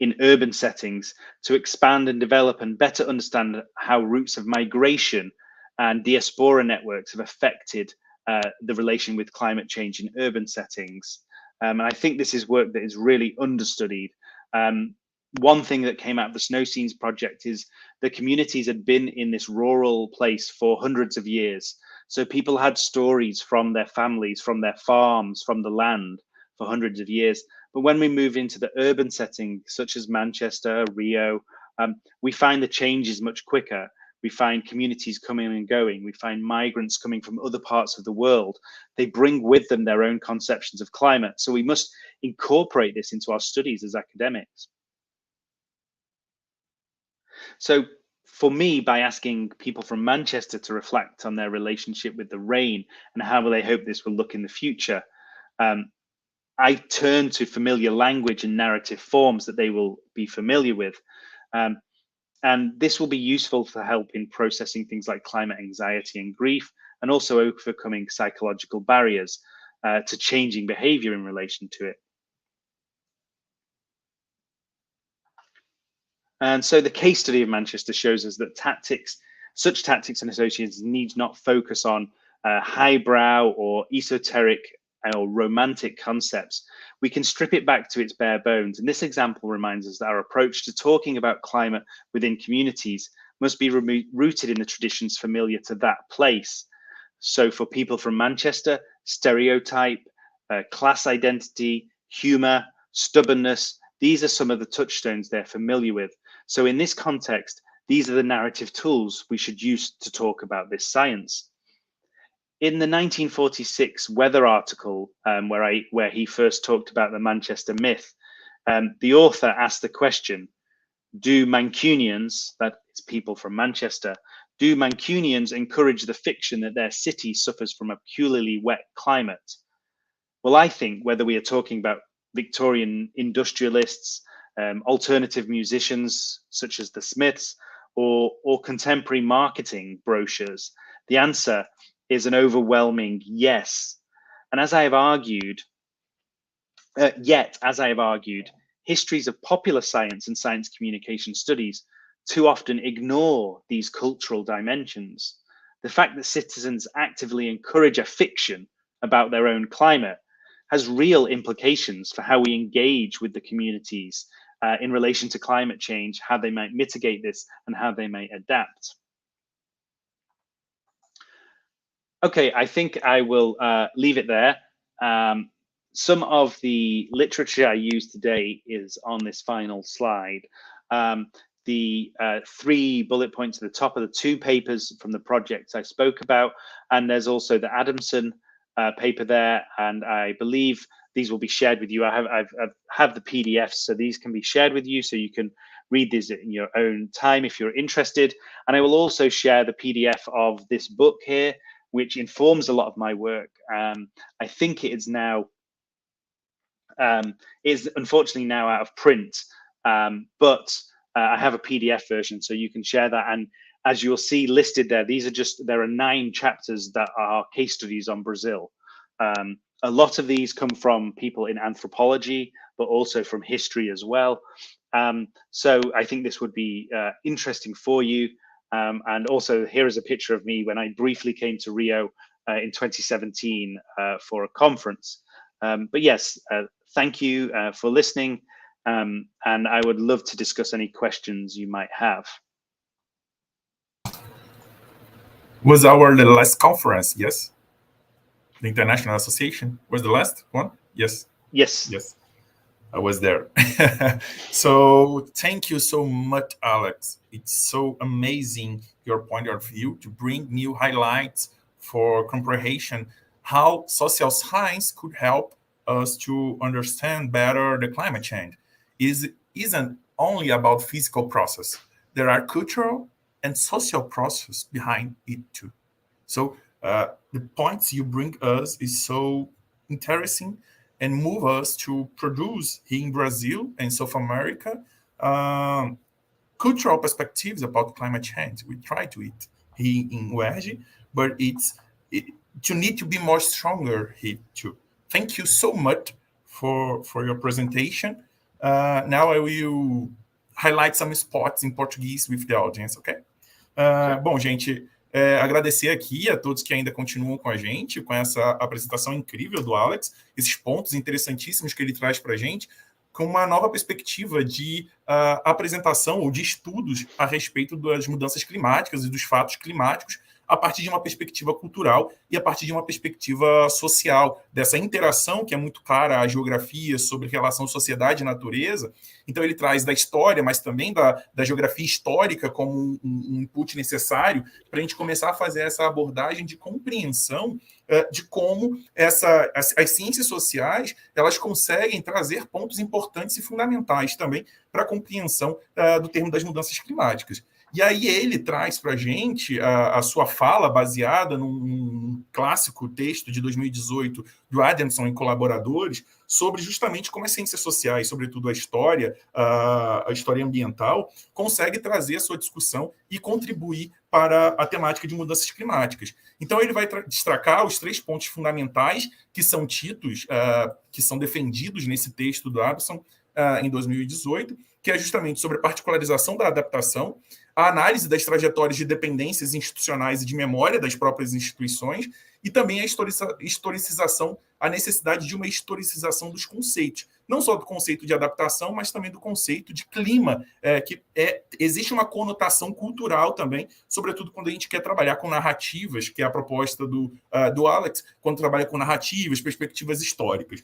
Speaker 3: in urban settings to expand and develop and better understand how routes of migration and diaspora networks have affected the relation with climate change in urban settings. And I think this is work that is really understudied. One thing that came out of the Snow Scenes project is the communities had been in this rural place for hundreds of years. So people had stories from their families, from their farms, from the land for hundreds of years. But when we move into the urban setting, such as Manchester, Rio, we find the changes much quicker. We find communities coming and going. We find migrants coming from other parts of the world. They bring with them their own conceptions of climate. So we must incorporate this into our studies as academics. So for me, by asking people from Manchester to reflect on their relationship with the rain and how they hope this will look in the future, I turn to familiar language and narrative forms that they will be familiar with. And this will be useful for help in processing things like climate anxiety and grief, and also overcoming psychological barriers to changing behavior in relation to it. And so the case study of Manchester shows us that such tactics and associations need not focus on highbrow or esoteric or romantic concepts. We can strip it back to its bare bones. And this example reminds us that our approach to talking about climate within communities must be rooted in the traditions familiar to that place. So for people from Manchester, stereotype, class identity, humor, stubbornness, these are some of the touchstones they're familiar with. So in this context, these are the narrative tools we should use to talk about this science. In the 1946 Weather article, where he first talked about the Manchester myth, the author asked the question, do Mancunians, that is people from Manchester, do Mancunians encourage the fiction that their city suffers from a peculiarly wet climate? Well, I think whether we are talking about Victorian industrialists, alternative musicians such as the Smiths, or contemporary marketing brochures, the answer is an overwhelming yes. And as I have argued, histories of popular science and science communication studies too often ignore these cultural dimensions. The fact that citizens actively encourage a fiction about their own climate has real implications for how we engage with the communities in relation to climate change, how they might mitigate this, and how they may adapt. Okay, I think I will leave it there. Some of the literature I used today is on this final slide. The 3 bullet points at the top of the 2 papers from the projects I spoke about, and there's also the Adamson paper there, and I believe these will be shared with you. I have the PDFs, so these can be shared with you, so you can read these in your own time if you're interested. And I will also share the PDF of this book here, which informs a lot of my work. I think it is now, is unfortunately now out of print, but I have a PDF version, so you can share that. And as you'll see listed there, there are 9 chapters that are case studies on Brazil. A lot of these come from people in anthropology, but also from history as well. So I think this would be interesting for you. And also here is a picture of me when I briefly came to Rio in 2017 for a conference. But yes, thank you for listening. And I would love to discuss any questions you might have.
Speaker 2: Was the last conference, yes? The International Association was the last one? Yes.
Speaker 3: Yes.
Speaker 2: Yes, I was there. So thank you so much, Alex. It's so amazing, your point of view, to bring new highlights for comprehension, how social science could help us to understand better the climate change. It isn't only about physical process. There are cultural and social process behind it too. So the points you bring us is so interesting and move us to produce here in Brazil and South America cultural perspectives about climate change. We try to it here in UERJ, but you need to be more stronger here too. Thank you so much for your presentation. Now I will highlight some spots in Portuguese with the audience, okay? Bom, gente, agradecer aqui a todos que ainda continuam com a gente, com essa apresentação incrível do Alex, esses pontos interessantíssimos que ele traz para a gente, com uma nova perspectiva de apresentação ou de estudos a respeito das mudanças climáticas e dos fatos climáticos, a partir de uma perspectiva cultural e a partir de uma perspectiva social, dessa interação que é muito clara à geografia sobre relação sociedade e natureza. Então ele traz da história, mas também da geografia histórica como um input necessário para a gente começar a fazer essa abordagem de compreensão de como as ciências sociais elas conseguem trazer pontos importantes e fundamentais também para a compreensão do termo das mudanças climáticas. E aí ele traz para a gente a sua fala baseada num clássico texto de 2018 do Adamson e colaboradores sobre justamente como as ciências sociais, sobretudo a história ambiental, consegue trazer a sua discussão e contribuir para a temática de mudanças climáticas. Então ele vai destacar os 3 pontos fundamentais que são tidos, que são defendidos nesse texto do Adamson em 2018, que é justamente sobre a particularização da adaptação, a análise das trajetórias de dependências institucionais e de memória das próprias instituições, e também a historicização, a necessidade de uma historicização dos conceitos, não só do conceito de adaptação, mas também do conceito de clima, existe uma conotação cultural também, sobretudo quando a gente quer trabalhar com narrativas, que é a proposta do Alex, quando trabalha com narrativas, perspectivas históricas.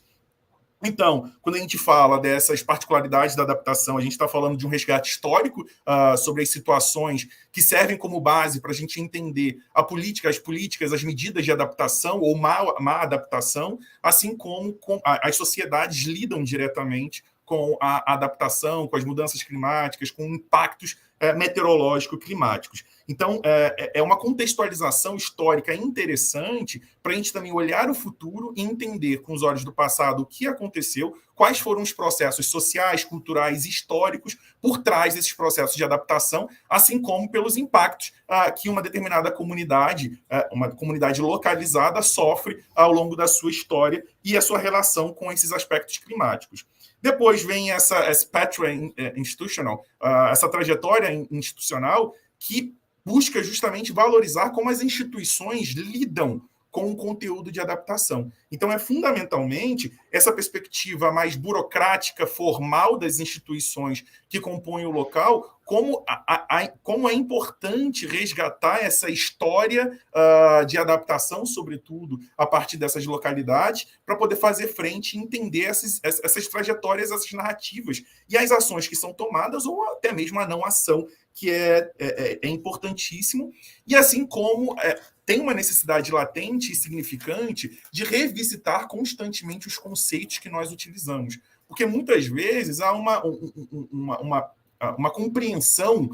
Speaker 2: Então, quando a gente fala dessas particularidades da adaptação, a gente está falando de um resgate histórico sobre as situações que servem como base para a gente entender as políticas, as medidas de adaptação ou má adaptação, assim como as sociedades lidam diretamente com a adaptação, com as mudanças climáticas, com impactos meteorológico-climáticos. Então, é uma contextualização histórica interessante para a gente também olhar o futuro e entender com os olhos do passado o que aconteceu, quais foram os processos sociais, culturais e históricos por trás desses processos de adaptação, assim como pelos impactos que uma determinada comunidade, uma comunidade localizada, sofre ao longo da sua história e a sua relação com esses aspectos climáticos. Depois vem essa pathway institutional, essa trajetória institucional que busca justamente valorizar como as instituições lidam com o conteúdo de adaptação. Então, é fundamentalmente essa perspectiva mais burocrática, formal das instituições que compõem o local, como é importante resgatar essa história de adaptação, sobretudo a partir dessas localidades, para poder fazer frente e entender essas trajetórias, essas narrativas e as ações que são tomadas ou até mesmo a não ação, que é importantíssimo, e assim como tem uma necessidade latente e significante de revisitar constantemente os conceitos que nós utilizamos, porque muitas vezes há uma compreensão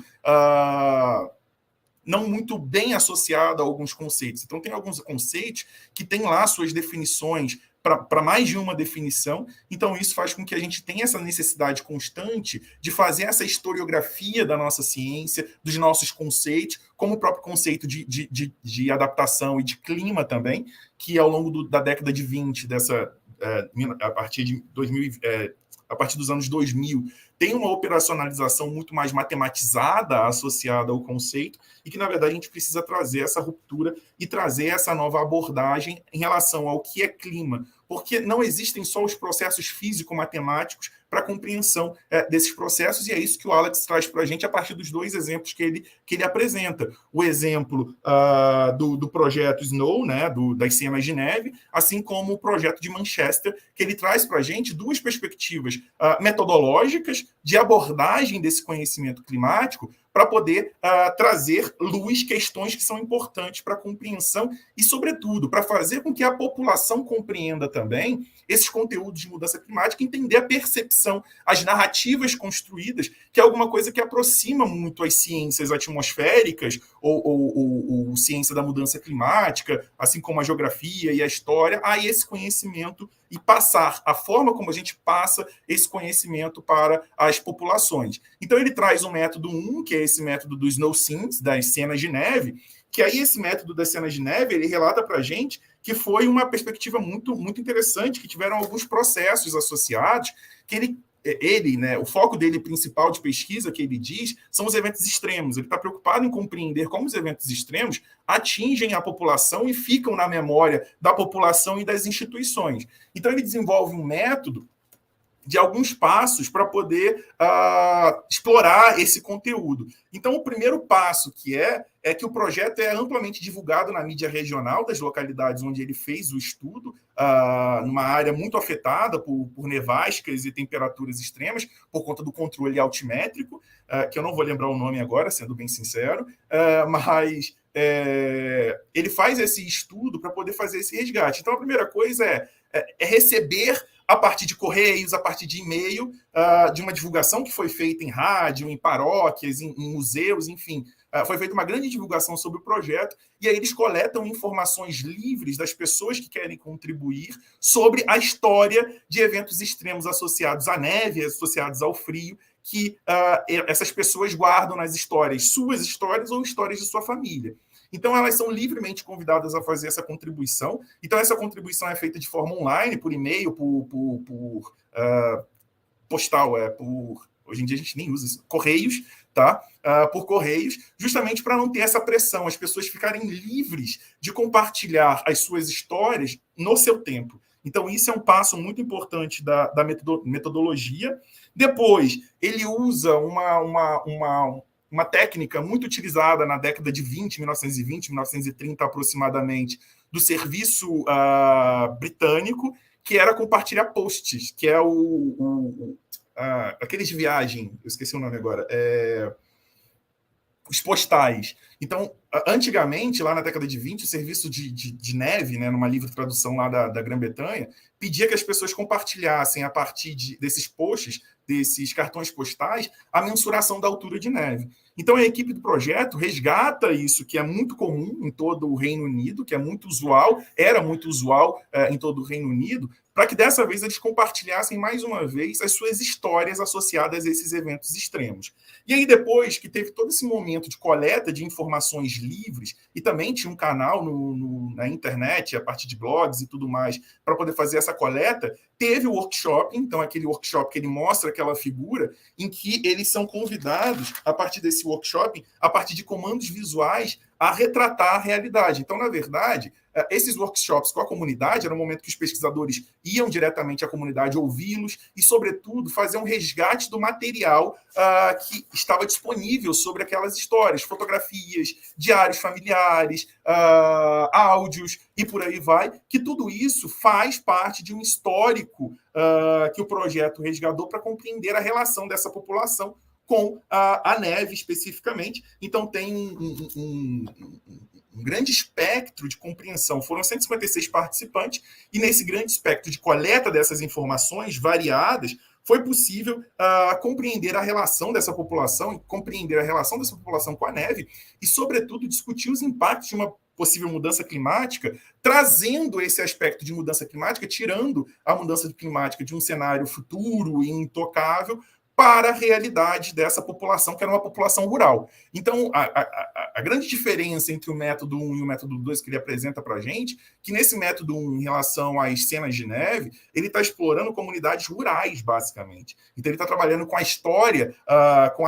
Speaker 2: não muito bem associada a alguns conceitos. Então, tem alguns conceitos que têm lá suas definições para mais de uma definição. Então, isso faz com que a gente tenha essa necessidade constante de fazer essa historiografia da nossa ciência, dos nossos conceitos, como o próprio conceito de adaptação e de clima também, que ao longo da década de 20, a partir dos anos 2000, tem uma operacionalização muito mais matematizada associada ao conceito e que, na verdade, a gente precisa trazer essa ruptura e trazer essa nova abordagem em relação ao que é clima, porque não existem só os processos físico-matemáticos para a compreensão desses processos, e é isso que o Alex traz para a gente a partir dos dois exemplos que ele apresenta. O exemplo do projeto Snow, né, das cenas de neve, assim como o projeto de Manchester, que ele traz para a gente duas perspectivas metodológicas de abordagem desse conhecimento climático para poder trazer luz questões que são importantes para a compreensão e, sobretudo, para fazer com que a população compreenda também esses conteúdos de mudança climática, entender a percepção, as narrativas construídas, que é alguma coisa que aproxima muito as ciências atmosféricas ou ciência da mudança climática, assim como a geografia e a história, a esse conhecimento e passar a forma como a gente passa esse conhecimento para as populações. Então, ele traz o método 1, que é esse método do snow scenes, das cenas de neve, que aí esse método das cenas de neve, ele relata para a gente que foi uma perspectiva muito, muito interessante, que tiveram alguns processos associados, que ele, né, o foco dele principal de pesquisa, que ele diz, são os eventos extremos. Ele está preocupado em compreender como os eventos extremos atingem a população e ficam na memória da população e das instituições. Então, ele desenvolve um método de alguns passos para poder explorar esse conteúdo. Então, o primeiro passo é que o projeto é amplamente divulgado na mídia regional das localidades onde ele fez o estudo, numa área muito afetada por nevascas e temperaturas extremas, por conta do controle altimétrico, que eu não vou lembrar o nome agora, sendo bem sincero, mas ele faz esse estudo para poder fazer esse resgate. Então, a primeira coisa é receber a partir de correios, a partir de e-mail, de uma divulgação que foi feita em rádio, em paróquias, em museus, enfim. Foi feita uma grande divulgação sobre o projeto, e aí eles coletam informações livres das pessoas que querem contribuir sobre a história de eventos extremos associados à neve, associados ao frio, que essas pessoas guardam nas histórias, suas histórias ou histórias de sua família. Então, elas são livremente convidadas a fazer essa contribuição. Então, essa contribuição é feita de forma online, por e-mail, por postal, por hoje em dia a gente nem usa isso, correios, tá? Por correios, justamente para não ter essa pressão, as pessoas ficarem livres de compartilhar as suas histórias no seu tempo. Então, isso é um passo muito importante da metodologia. Depois, ele usa uma técnica muito utilizada na década de 1920, 1930 aproximadamente, do serviço britânico, que era compartilhar posts, que é aqueles de viagem, eu esqueci o nome agora, os postais. Então, antigamente, lá na década de 20, o serviço de neve, né, numa livre tradução lá da Grã-Bretanha, pedia que as pessoas compartilhassem, a partir desses posts, desses cartões postais, a mensuração da altura de neve. Então, a equipe do projeto resgata isso, que é muito comum em todo o Reino Unido, que é muito usual, era muito usual em todo o Reino Unido, para que dessa vez eles compartilhassem mais uma vez as suas histórias associadas a esses eventos extremos. E aí, depois que teve todo esse momento de coleta de informações livres, e também tinha um canal na internet, a partir de blogs e tudo mais, para poder fazer essa coleta, teve o workshop, então aquele workshop que ele mostra aquela figura, em que eles são convidados, a partir desse workshop, a partir de comandos visuais, a retratar a realidade. Então, na verdade, esses workshops com a comunidade era um momento que os pesquisadores iam diretamente à comunidade ouvi-los e, sobretudo, fazer um resgate do material que estava disponível sobre aquelas histórias, fotografias, diários familiares, áudios e por aí vai, que tudo isso faz parte de um histórico que o projeto resgatou para compreender a relação dessa população com a neve especificamente. Então, tem um grande espectro de compreensão. Foram 156 participantes, e nesse grande espectro de coleta dessas informações variadas, foi possível compreender a relação dessa população, com a neve, e, sobretudo, discutir os impactos de uma possível mudança climática, trazendo esse aspecto de mudança climática, tirando a mudança climática de um cenário futuro e intocável, para a realidade dessa população, que era uma população rural. Então, a grande diferença entre o método 1 e o método 2 que ele apresenta para a gente, que nesse método 1, em relação às cenas de neve, ele está explorando comunidades rurais, basicamente. Então, ele está trabalhando com a história, com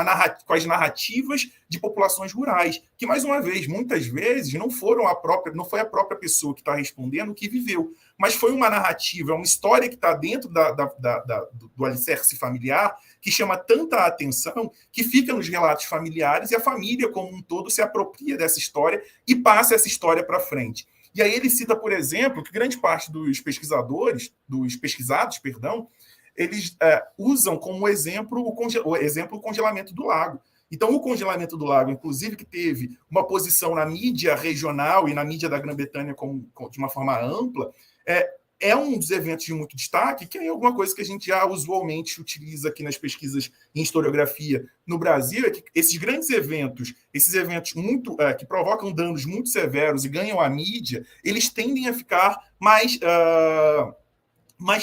Speaker 2: as narrativas de populações rurais, que, mais uma vez, muitas vezes, não foi a própria pessoa que está respondendo que viveu, mas foi uma narrativa, uma história que está dentro do alicerce familiar, que chama tanta atenção, que fica nos relatos familiares, e a família como um todo se apropria dessa história e passa essa história para frente. E aí ele cita, por exemplo, que grande parte dos pesquisados, eles usam como exemplo o congelamento do lago. Então, o congelamento do lago, inclusive, que teve uma posição na mídia regional e na mídia da Grã-Bretanha de uma forma ampla, é um dos eventos de muito destaque, que é alguma coisa que a gente já usualmente utiliza aqui nas pesquisas em historiografia no Brasil, é que esses grandes eventos, muito que provocam danos muito severos e ganham a mídia, eles tendem a ficar mais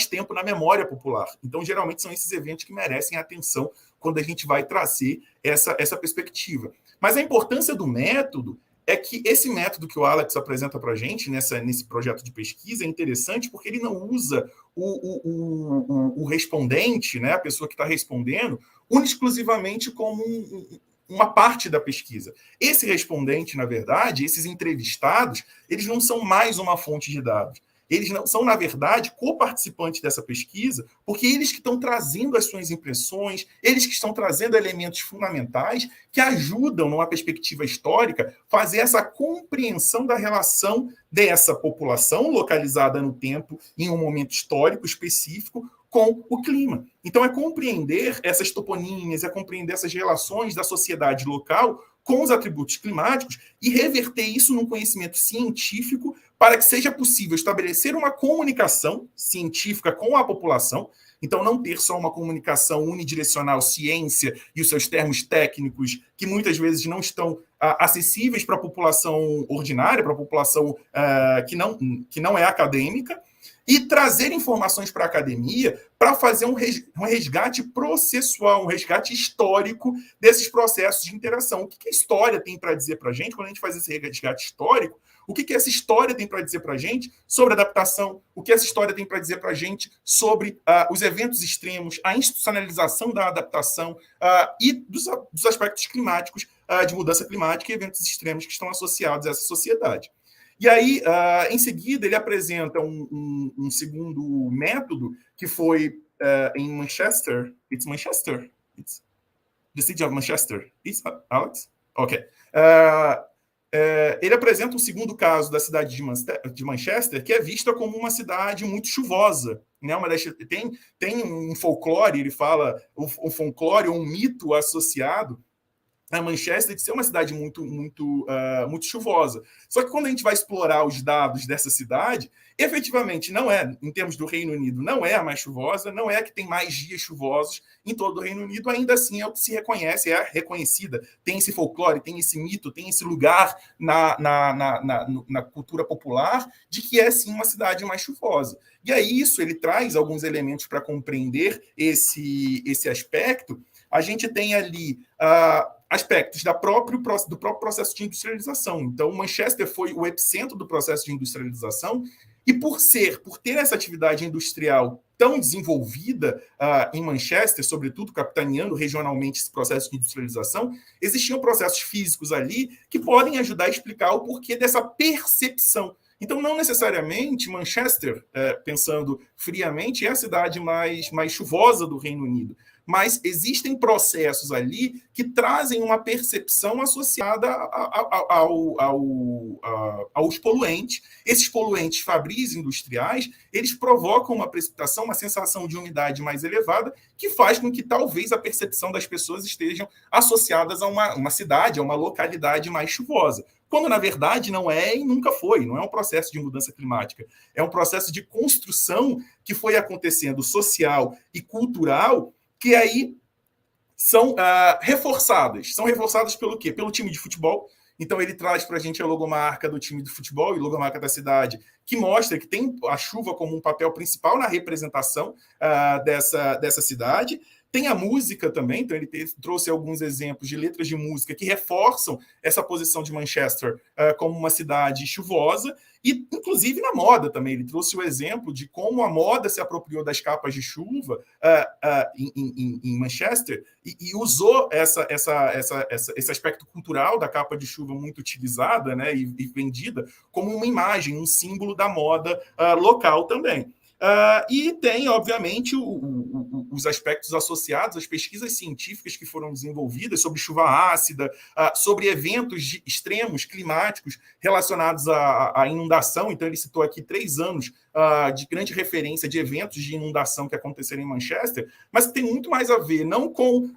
Speaker 2: tempo na memória popular. Então, geralmente, são esses eventos que merecem atenção quando a gente vai trazer essa perspectiva. Mas a importância do método é que esse método que o Alex apresenta para a gente nesse projeto de pesquisa é interessante porque ele não usa o respondente, né, a pessoa que está respondendo, exclusivamente como uma parte da pesquisa. Esse respondente, na verdade, esses entrevistados, eles não são mais uma fonte de dados. Eles não são, na verdade, coparticipantes dessa pesquisa, porque eles que estão trazendo as suas impressões, eles que estão trazendo elementos fundamentais que ajudam, numa perspectiva histórica, fazer essa compreensão da relação dessa população localizada no tempo, em um momento histórico específico, com o clima. Então, é compreender essas toponímias, é compreender essas relações da sociedade local com os atributos climáticos e reverter isso num conhecimento científico para que seja possível estabelecer uma comunicação científica com a população. Então, não ter só uma comunicação unidirecional, ciência e os seus termos técnicos, que muitas vezes não estão acessíveis para a população ordinária, para a população que não é acadêmica, e trazer informações para a academia para fazer um resgate processual, um resgate histórico desses processos de interação. O que a história tem para dizer para a gente, quando a gente faz esse resgate histórico, o que essa história tem para dizer para a gente sobre adaptação, o que essa história tem para dizer para a gente sobre os eventos extremos, a institucionalização da adaptação e dos aspectos climáticos, de mudança climática e eventos extremos que estão associados a essa sociedade. E aí, em seguida, ele apresenta um segundo método, que foi em Manchester. It's Manchester? It's the city of Manchester. It's Alex? Ok. Ele apresenta um segundo caso da cidade de Manchester, que é vista como uma cidade muito chuvosa. Né? Tem um folclore, ele fala, um folclore, um mito associado a Manchester de ser uma cidade muito chuvosa. Só que quando a gente vai explorar os dados dessa cidade, efetivamente não é, em termos do Reino Unido, não é a mais chuvosa, não é a que tem mais dias chuvosos em todo o Reino Unido, ainda assim é o que se reconhece, é reconhecida, tem esse folclore, tem esse mito, tem esse lugar na cultura popular de que é sim uma cidade mais chuvosa. E aí ele traz alguns elementos para compreender esse aspecto. A gente tem ali aspectos do próprio processo de industrialização. Então, Manchester foi o epicentro do processo de industrialização e por ter essa atividade industrial tão desenvolvida em Manchester, sobretudo capitaneando regionalmente esse processo de industrialização, existiam processos físicos ali que podem ajudar a explicar o porquê dessa percepção. Então, não necessariamente Manchester, pensando friamente, é a cidade mais chuvosa do Reino Unido, mas existem processos ali que trazem uma percepção associada aos poluentes. Esses poluentes fabris industriais, eles provocam uma precipitação, uma sensação de umidade mais elevada, que faz com que talvez a percepção das pessoas estejam associadas a uma cidade, a uma localidade mais chuvosa. Quando, na verdade, não é e nunca foi. Não é um processo de mudança climática. É um processo de construção que foi acontecendo social e cultural, que aí são reforçadas. São reforçadas pelo quê? Pelo time de futebol. Então, ele traz para a gente a logomarca do time de futebol e logomarca da cidade, que mostra que tem a chuva como um papel principal na representação dessa cidade. Tem a música também, então ele trouxe alguns exemplos de letras de música que reforçam essa posição de Manchester como uma cidade chuvosa, e inclusive na moda também. Ele trouxe o exemplo de como a moda se apropriou das capas de chuva em Manchester e usou esse aspecto cultural da capa de chuva muito utilizada, né, e vendida como uma imagem, um símbolo da moda local também. E tem, obviamente, os aspectos associados às pesquisas científicas que foram desenvolvidas sobre chuva ácida, sobre eventos extremos climáticos relacionados à inundação. Então, ele citou aqui 3 anos de grande referência de eventos de inundação que aconteceram em Manchester, mas que tem muito mais a ver, não com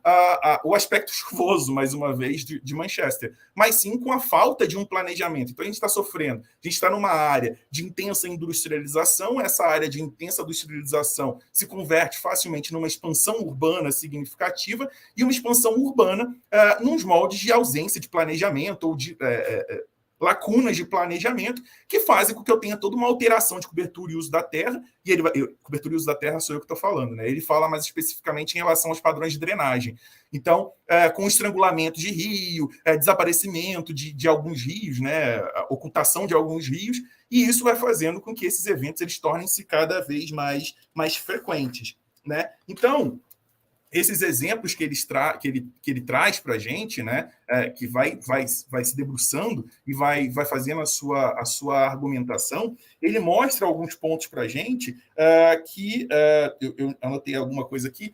Speaker 2: o aspecto chuvoso, mais uma vez, de Manchester, mas sim com a falta de um planejamento. Então, a gente está sofrendo, a gente está numa área de intensa industrialização, essa área de intensa industrialização se converte facilmente numa expansão urbana significativa e uma expansão urbana nos moldes de ausência de planejamento ou de lacunas de planejamento que fazem com que eu tenha toda uma alteração de cobertura e uso da terra, e cobertura e uso da terra sou eu que estou falando, né? Ele fala mais especificamente em relação aos padrões de drenagem. Então, com estrangulamento de rio, desaparecimento de alguns rios, né? Ocultação de alguns rios, e isso vai fazendo com que esses eventos eles tornem-se cada vez mais frequentes, né? Então, esses exemplos que ele traz para a gente, né, que vai se debruçando e vai fazendo a sua argumentação, ele mostra alguns pontos para a gente que eu anotei alguma coisa aqui.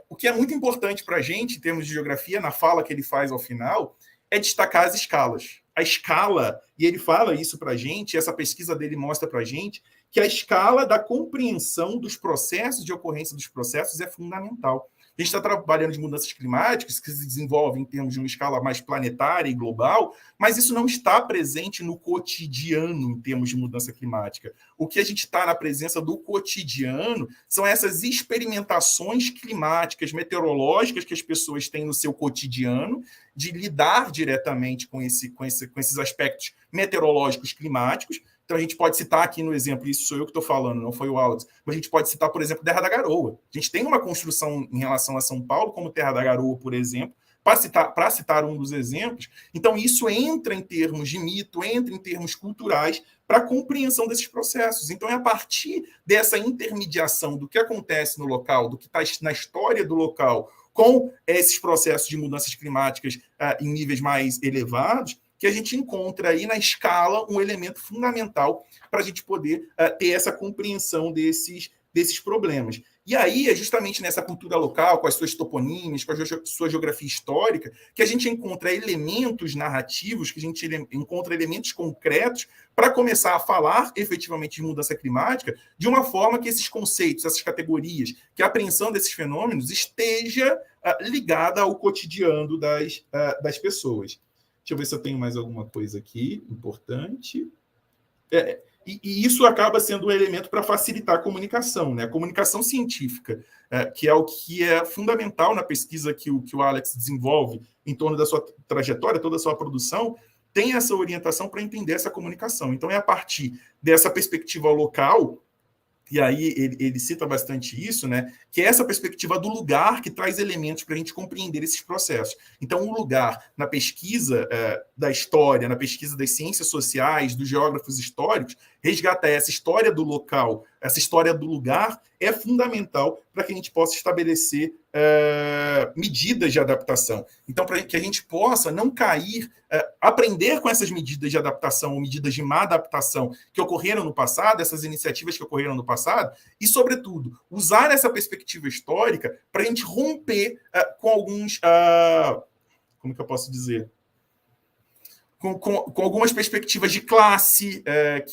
Speaker 2: O que é muito importante para a gente, em termos de geografia, na fala que ele faz ao final, é destacar as escalas. A escala, e ele fala isso para a gente, essa pesquisa dele mostra para a gente, que a escala da compreensão dos processos, de ocorrência dos processos, é fundamental. A gente está trabalhando de mudanças climáticas que se desenvolvem em termos de uma escala mais planetária e global, mas isso não está presente no cotidiano em termos de mudança climática. O que a gente está na presença do cotidiano são essas experimentações climáticas, meteorológicas que as pessoas têm no seu cotidiano, de lidar diretamente com esses aspectos meteorológicos climáticos, Então, a gente pode citar aqui no exemplo, isso sou eu que estou falando, não foi o Alex, mas a gente pode citar, por exemplo, Terra da Garoa. A gente tem uma construção em relação a São Paulo, como Terra da Garoa, por exemplo, para citar um dos exemplos. Então, isso entra em termos de mito, entra em termos culturais, para a compreensão desses processos. Então, é a partir dessa intermediação do que acontece no local, do que está na história do local, com esses processos de mudanças climáticas em níveis mais elevados, que a gente encontra aí na escala um elemento fundamental para a gente poder ter essa compreensão desses problemas. E aí é justamente nessa cultura local, com as suas toponímias, com a sua geografia histórica, que a gente encontra elementos narrativos, que a gente encontra elementos concretos para começar a falar efetivamente de mudança climática de uma forma que esses conceitos, essas categorias, que a apreensão desses fenômenos esteja ligada ao cotidiano das pessoas. Deixa eu ver se eu tenho mais alguma coisa aqui importante. E isso acaba sendo um elemento para facilitar a comunicação, né? A comunicação científica, que é o que é fundamental na pesquisa que o Alex desenvolve em torno da sua trajetória, toda a sua produção, tem essa orientação para entender essa comunicação. Então, é a partir dessa perspectiva local, e aí ele cita bastante isso, né? Que é essa perspectiva do lugar que traz elementos para a gente compreender esses processos. Então, o lugar na pesquisa da história, na pesquisa das ciências sociais, dos geógrafos históricos, resgatar essa história do local, essa história do lugar, é fundamental para que a gente possa estabelecer medidas de adaptação. Então, para que a gente possa não cair, aprender com essas medidas de adaptação ou medidas de má adaptação que ocorreram no passado, essas iniciativas que ocorreram no passado, e, sobretudo, usar essa perspectiva histórica para a gente romper com alguns... como que eu posso dizer? Com algumas perspectivas de classe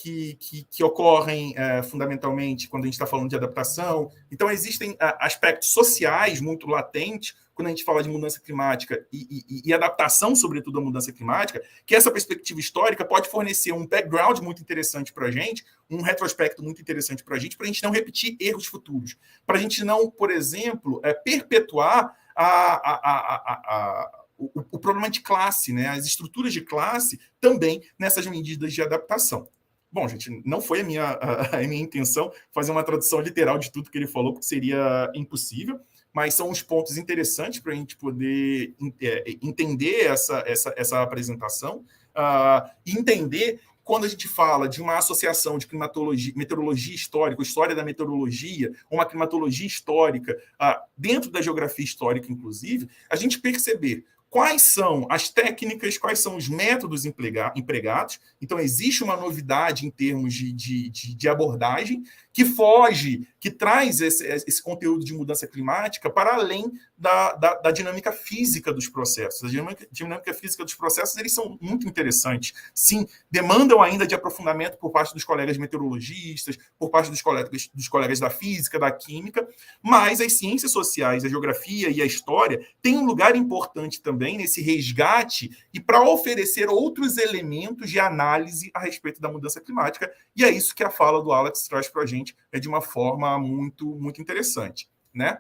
Speaker 2: que ocorrem fundamentalmente quando a gente está falando de adaptação. Então, existem aspectos sociais muito latentes quando a gente fala de mudança climática e adaptação, sobretudo, à mudança climática, que essa perspectiva histórica pode fornecer um background muito interessante para a gente, um retrospecto muito interessante para a gente não repetir erros futuros, para a gente não, por exemplo, perpetuar o problema de classe, né? As estruturas de classe também nessas medidas de adaptação. Bom, gente, não foi a minha intenção fazer uma tradução literal de tudo que ele falou, porque seria impossível, mas são uns pontos interessantes para a gente poder entender essa apresentação e entender quando a gente fala de uma associação de climatologia, meteorologia histórica, história da meteorologia, uma climatologia histórica, dentro da geografia histórica, inclusive, a gente perceber quais são as técnicas, quais são os métodos empregados. Então, existe uma novidade em termos de abordagem que foge, que traz esse conteúdo de mudança climática para além da dinâmica física dos processos. A dinâmica física dos processos, eles são muito interessantes. Sim, demandam ainda de aprofundamento por parte dos colegas meteorologistas, por parte dos colegas da física, da química, mas as ciências sociais, a geografia e a história têm um lugar importante também nesse resgate e para oferecer outros elementos de análise a respeito da mudança climática, e é isso que a fala do Alex traz para a gente de uma forma muito, muito interessante, né?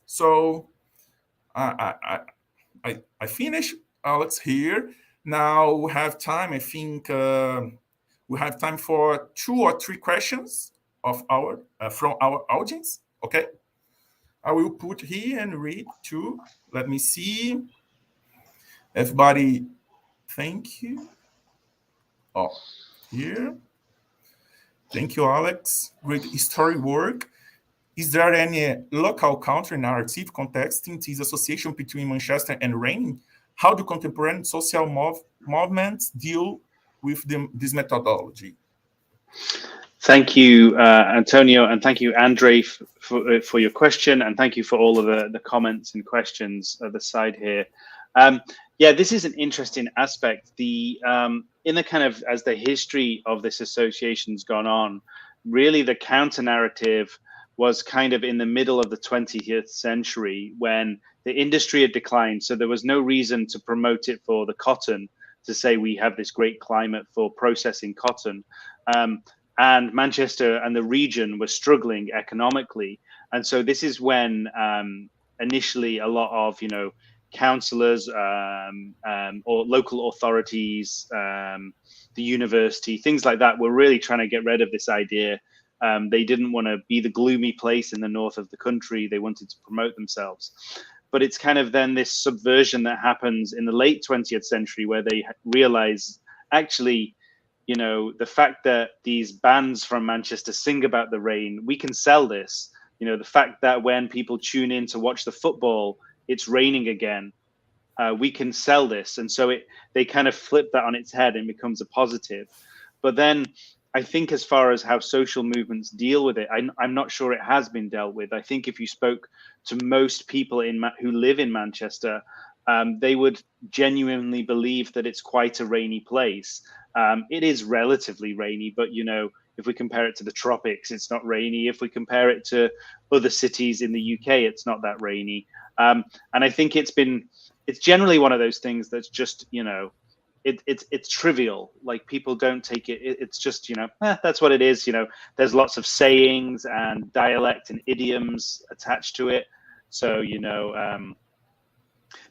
Speaker 2: So, I finished, Alex, here. Now we have time, I think we have time for 2 or 3 questions from our audience, okay? I will put here and read 2. Let me see. Everybody, thank you. Oh, here. Thank you, Alex. Great story work. Is there any local country narrative context in this association between Manchester and Reading? How do contemporary social movements deal with this methodology?
Speaker 3: Thank you, Antonio, and thank you, Andre, for your question, and thank you for all of the comments and questions at the side here. Yeah, this is an interesting aspect. In the kind of, as the history of this association's gone on, really the counter narrative was kind of in the middle of the 20th century when the industry had declined. So there was no reason to promote it for the cotton, to say we have this great climate for processing cotton. And Manchester and the region were struggling economically. And so this is when initially a lot of, councillors or local authorities the university, things like that, were really trying to get rid of this idea. They didn't want to be the gloomy place in the north of the country. They wanted to promote themselves. But it's kind of then this subversion that happens in the late 20th century where they realize, actually, you know, the fact that these bands from Manchester sing about the rain, we can sell this. You know, the fact that when people tune in to watch the football, it's raining again, we can sell this. And so they kind of flip that on its head and becomes a positive. But then I think as far as how social movements deal with it, I'm not sure it has been dealt with. I think if you spoke to most people who live in Manchester, they would genuinely believe that it's quite a rainy place. It is relatively rainy, but, you know, if we compare it to the tropics, it's not rainy. If we compare it to other cities in the UK, it's not that rainy. And I think it's generally one of those things that's just, you know, it's trivial. Like, people don't take it. It's just, you know, that's what it is. You know, there's lots of sayings and dialect and idioms attached to it. So, you know,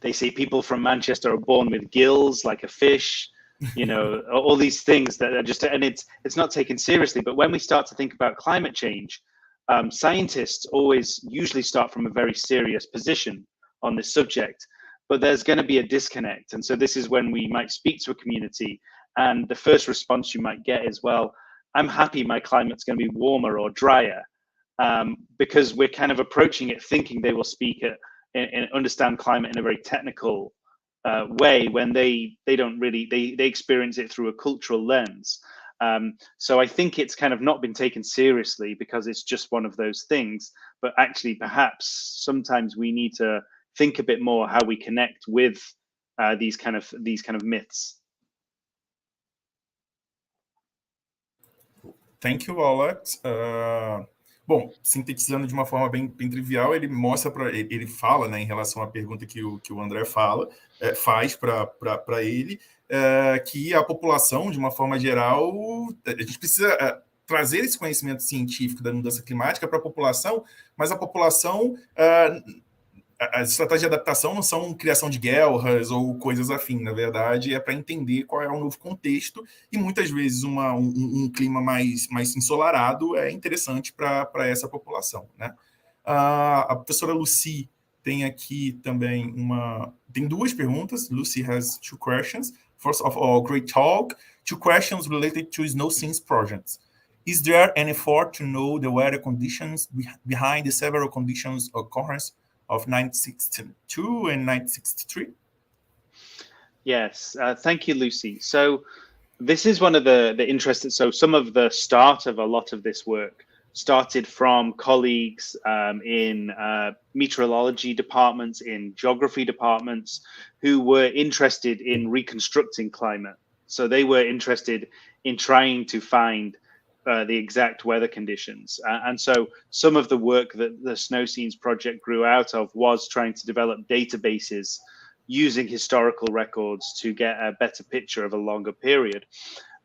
Speaker 3: they say people from Manchester are born with gills like a fish. You know, all these things that are just, and it's not taken seriously. But when we start to think about climate change, scientists usually start from a very serious position on this subject, but there's going to be a disconnect. And so this is when we might speak to a community, and the first response you might get is, well, I'm happy my climate's going to be warmer or drier, because we're kind of approaching it thinking they will speak and understand climate in a very technical way, when they don't really, they experience it through a cultural lens. So I think it's kind of not been taken seriously because it's just one of those things. But actually, perhaps sometimes we need to think a bit more how we connect with these kind of myths.
Speaker 2: Thank you, Alex. Bom, sintetizando de uma forma bem trivial, ele mostra ele fala, né, em relação à pergunta que o André faz para ele, que a população, de uma forma geral, a gente precisa trazer esse conhecimento científico da mudança climática para a população, mas a população, as estratégias de adaptação não são criação de guerras ou coisas afins, na verdade, é para entender qual é o novo contexto, e muitas vezes um clima mais ensolarado é interessante para essa população, né? A professora Lucy tem aqui também tem duas perguntas. Lucy has two questions. First of all, great talk. Two questions related to snow scenes projects. Is there an effort to know the weather conditions behind the several conditions occurrence of 1962 and 1963?
Speaker 3: Yes, thank you, Lucy. So this is one of the interesting, so some of the start of a lot of this work started from colleagues in meteorology departments, in geography departments, who were interested in reconstructing climate. So they were interested in trying to find the exact weather conditions. And so some of the work that the Snow Scenes project grew out of was trying to develop databases using historical records to get a better picture of a longer period.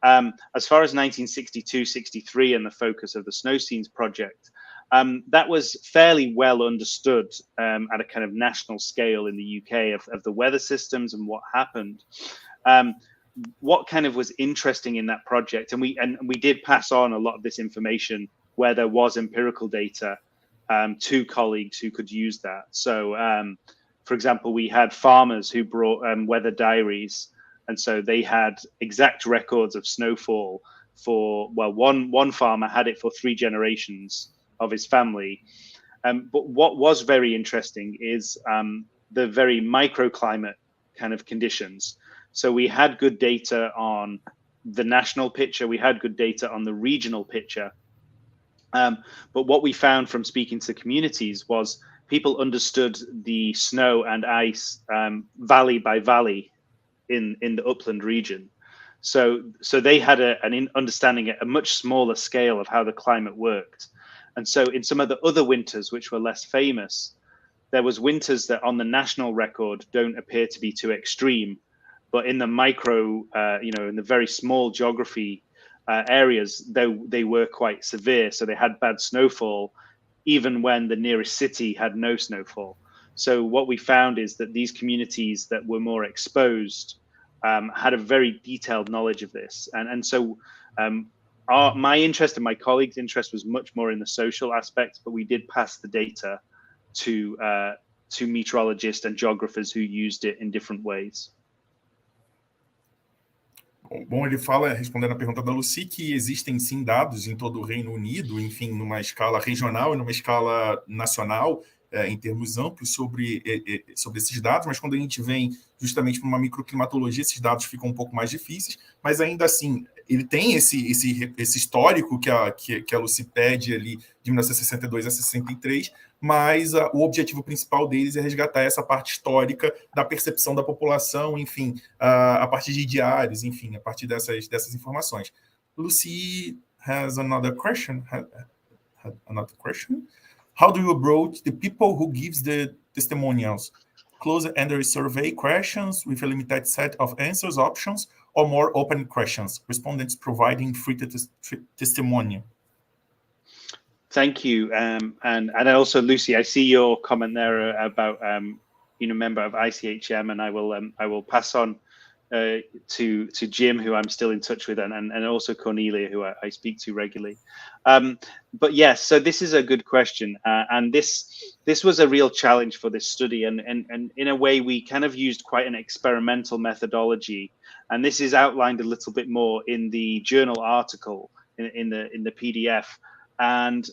Speaker 3: As far as 1962-63 and the focus of the Snow Scenes project, that was fairly well understood at a kind of national scale in the UK of the weather systems and what happened. What kind of was interesting in that project, and we did pass on a lot of this information where there was empirical data to colleagues who could use that. So, for example, we had farmers who brought weather diaries, and so they had exact records of snowfall for, well, one farmer had it for 3 generations of his family. But what was very interesting is the very microclimate kind of conditions. So we had good data on the national picture, we had good data on the regional picture. But what we found from speaking to communities was people understood the snow and ice valley by valley in the upland region. So they had an understanding at a much smaller scale of how the climate worked. And so in some of the other winters, which were less famous, there was winters that on the national record don't appear to be too extreme, but in the micro, in the very small geography areas, they were quite severe. So they had bad snowfall, even when the nearest city had no snowfall. So what we found is that these communities that were more exposed had a very detailed knowledge of this. And so my interest and my colleagues' interest was much more in the social aspects, but we did pass the data to meteorologists and geographers who used it in different ways.
Speaker 2: Bom, ele fala, respondendo a pergunta da Lucy, que existem sim dados em todo o Reino Unido, enfim, numa escala regional e numa escala nacional, em termos amplos, sobre esses dados, mas quando a gente vem justamente para uma microclimatologia, esses dados ficam um pouco mais difíceis, mas ainda assim, ele tem esse histórico que a Lucy pede ali, de 1962 a 63, mas o objetivo principal deles é resgatar essa parte histórica da percepção da população, enfim, a partir de diários, enfim, a partir dessas informações. Lucy has another question. How do you approach the people who gives the testimonials? Closed-ended survey questions with a limited set of answers options, or more open questions, respondents providing free testimony?
Speaker 3: Thank you, and also Lucy, I see your comment there about being a member of ICHM, and I will pass on to Jim, who I'm still in touch with, and also Cornelia, who I speak to regularly. But yes, so this is a good question, and this was a real challenge for this study, and in a way we kind of used quite an experimental methodology, and this is outlined a little bit more in the journal article in the PDF. And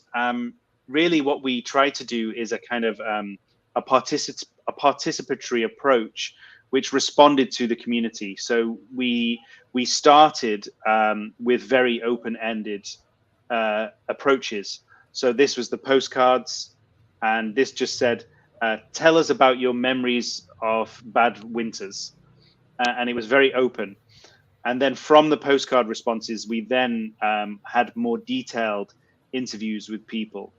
Speaker 3: really what we try to do is a kind of a participatory approach which responded to the community. So we started with very open-ended approaches. So this was the postcards, and this just said, tell us about your memories of bad winters. And it was very open. And then from the postcard responses, we then had more detailed interviews with people,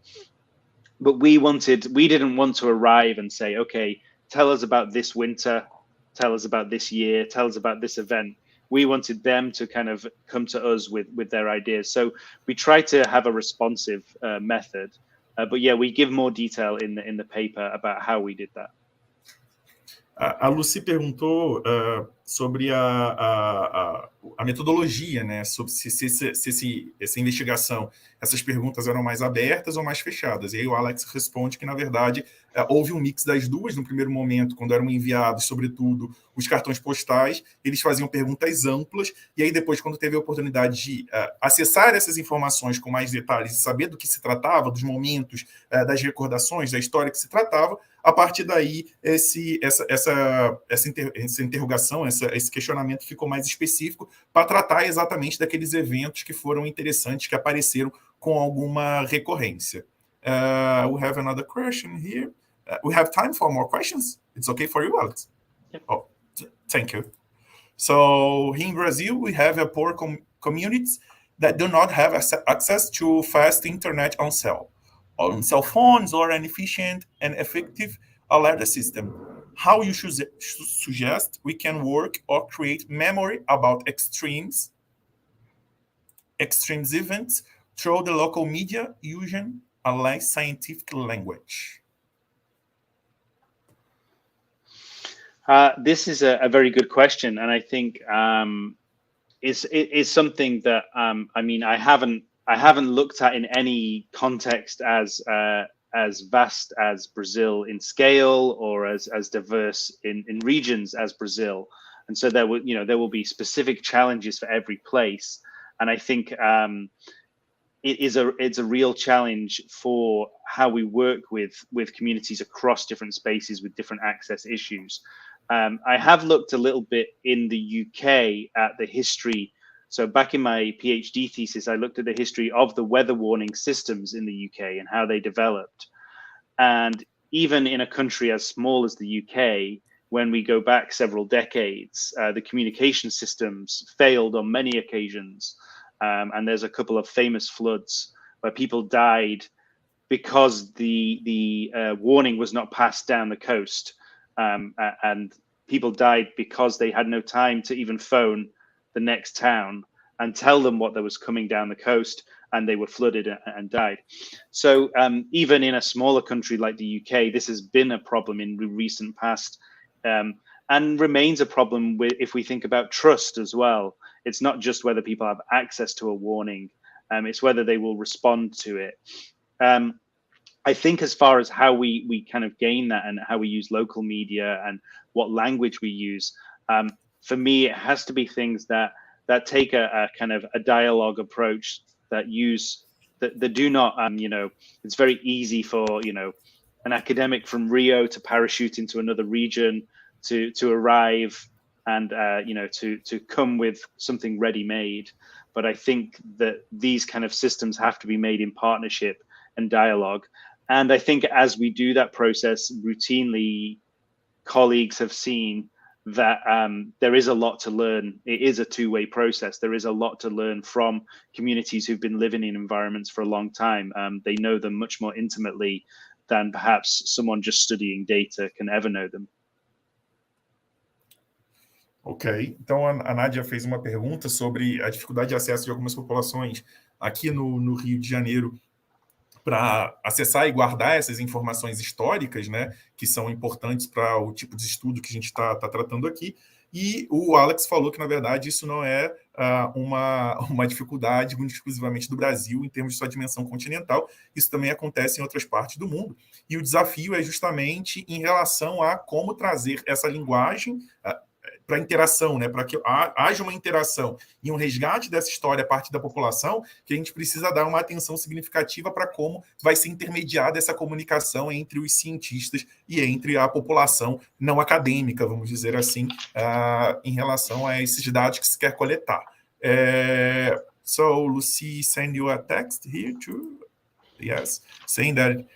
Speaker 3: but we didn't want to arrive and say, okay, tell us about this winter, tell us about this year, tell us about this event. We wanted them to kind of come to us with their ideas. So we try to have a responsive method, but yeah, we give more detail in the paper about how we did that.
Speaker 2: A Lucy perguntou sobre a metodologia, né? Sobre se essa investigação, essas perguntas eram mais abertas ou mais fechadas. E aí o Alex responde que, na verdade, houve um mix das duas. No primeiro momento, quando eram enviados, sobretudo, os cartões postais, eles faziam perguntas amplas, e aí depois, quando teve a oportunidade de acessar essas informações com mais detalhes e saber do que se tratava, dos momentos, das recordações, da história que se tratava, a partir daí, essa interrogação, esse questionamento ficou mais específico para tratar exatamente daqueles eventos que foram interessantes, que apareceram com alguma recorrência. We have another question here. We have time for more questions. It's okay for you, Alex?
Speaker 3: Yep.
Speaker 2: Oh, thank you. So here in Brazil, we have a poor communities that do not have access to fast internet on cell phones or an efficient and effective alert system. How you should suggest we can work or create memory about extremes events through the local media using a less scientific language?
Speaker 3: This is a very good question, and I think is something that I mean I haven't looked at in any context as vast as Brazil in scale, or as diverse in regions as Brazil, and so there will be specific challenges for every place, and I think it's a real challenge for how we work with communities across different spaces with different access issues. I have looked a little bit in the UK at the history. So back in my PhD thesis, I looked at the history of the weather warning systems in the UK and how they developed. And even in a country as small as the UK, when we go back several decades, the communication systems failed on many occasions. And there's a couple of famous floods where people died because the warning was not passed down the coast. And people died because they had no time to even phone the next town and tell them what was coming down the coast, and they were flooded and died. So even in a smaller country like the UK, this has been a problem in the recent past. and remains a problem if we think about trust as well. It's not just whether people have access to a warning, it's whether they will respond to it. I think as far as how we kind of gain that and how we use local media and what language we use, for me, it has to be things that take a kind of a dialogue approach, that do not, it's very easy for, an academic from Rio to parachute into another region, to arrive and, to come with something ready-made. But I think that these kind of systems have to be made in partnership and dialogue. And I think as we do that process routinely, colleagues have seen that there is a lot to learn. It is a two-way process. There is a lot to learn from communities who've been living in environments for a long time. They know them much more intimately than perhaps someone just studying data can ever know them.
Speaker 2: Ok, então a Nádia fez uma pergunta sobre a dificuldade de acesso de algumas populações aqui no Rio de Janeiro para acessar e guardar essas informações históricas, né, que são importantes para o tipo de estudo que a gente está tratando aqui. E o Alex falou que, na verdade, isso não é uma dificuldade muito exclusivamente do Brasil em termos de sua dimensão continental. Isso também acontece em outras partes do mundo. E o desafio é justamente em relação a como trazer essa linguagem para interação, né, para que haja uma interação e um resgate dessa história a partir da população, que a gente precisa dar uma atenção significativa para como vai ser intermediada essa comunicação entre os cientistas e entre a população não acadêmica, vamos dizer assim, em relação a esses dados que se quer coletar. So, Lucy send you a text here too? Yes, saying that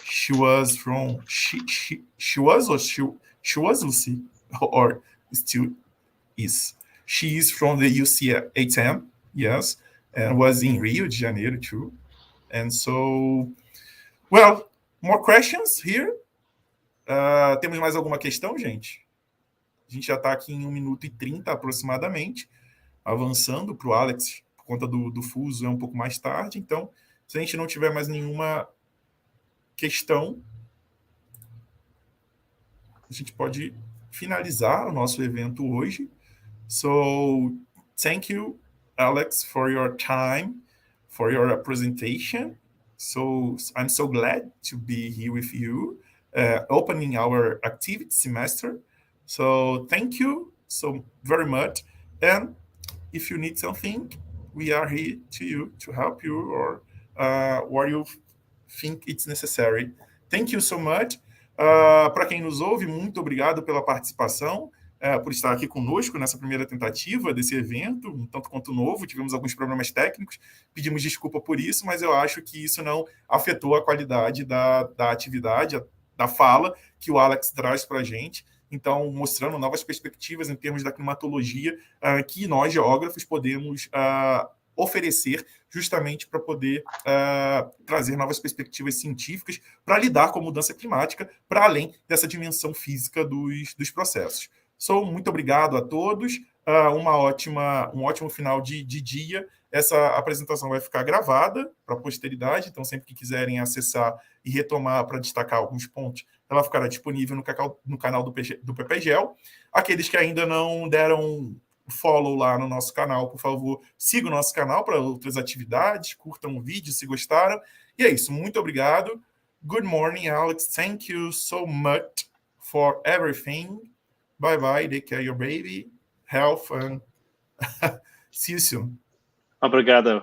Speaker 2: she was from, she was Lucy, or still is. She is from the UCATM, yes, and was in Rio de Janeiro too. And so, well, more questions here? Temos mais alguma questão, gente? A gente já está aqui em 1 minuto e 30 aproximadamente, avançando para o Alex, por conta do fuso, é um pouco mais tarde. Então, se a gente não tiver mais nenhuma questão, a gente pode finalizar o nosso evento hoje. So, thank you, Alex, for your time, for your presentation. So, I'm so glad to be here with you, opening our activity semester. So, thank you so very much. And if you need something, we are here to help you, or what you think it's necessary. Thank you so much. Para quem nos ouve, muito obrigado pela participação, por estar aqui conosco nessa primeira tentativa desse evento, um tanto quanto novo. Tivemos alguns problemas técnicos, pedimos desculpa por isso, mas eu acho que isso não afetou a qualidade da atividade, da fala que o Alex traz para a gente. Então, mostrando novas perspectivas em termos da climatologia que nós, geógrafos, podemos oferecer justamente para poder trazer novas perspectivas científicas para lidar com a mudança climática, para além dessa dimensão física dos processos. So, muito obrigado a todos, um ótimo final de dia. Essa apresentação vai ficar gravada para a posteridade, então sempre que quiserem acessar e retomar para destacar alguns pontos, ela ficará disponível no canal do PPGEO. Aqueles que ainda não deram follow lá no nosso canal, por favor, sigam o nosso canal para outras atividades, curtam o vídeo se gostaram. E é isso, muito obrigado. Good morning, Alex. Thank you so much for everything. Bye-bye, take care of your baby, health, and see you soon.
Speaker 3: Obrigado.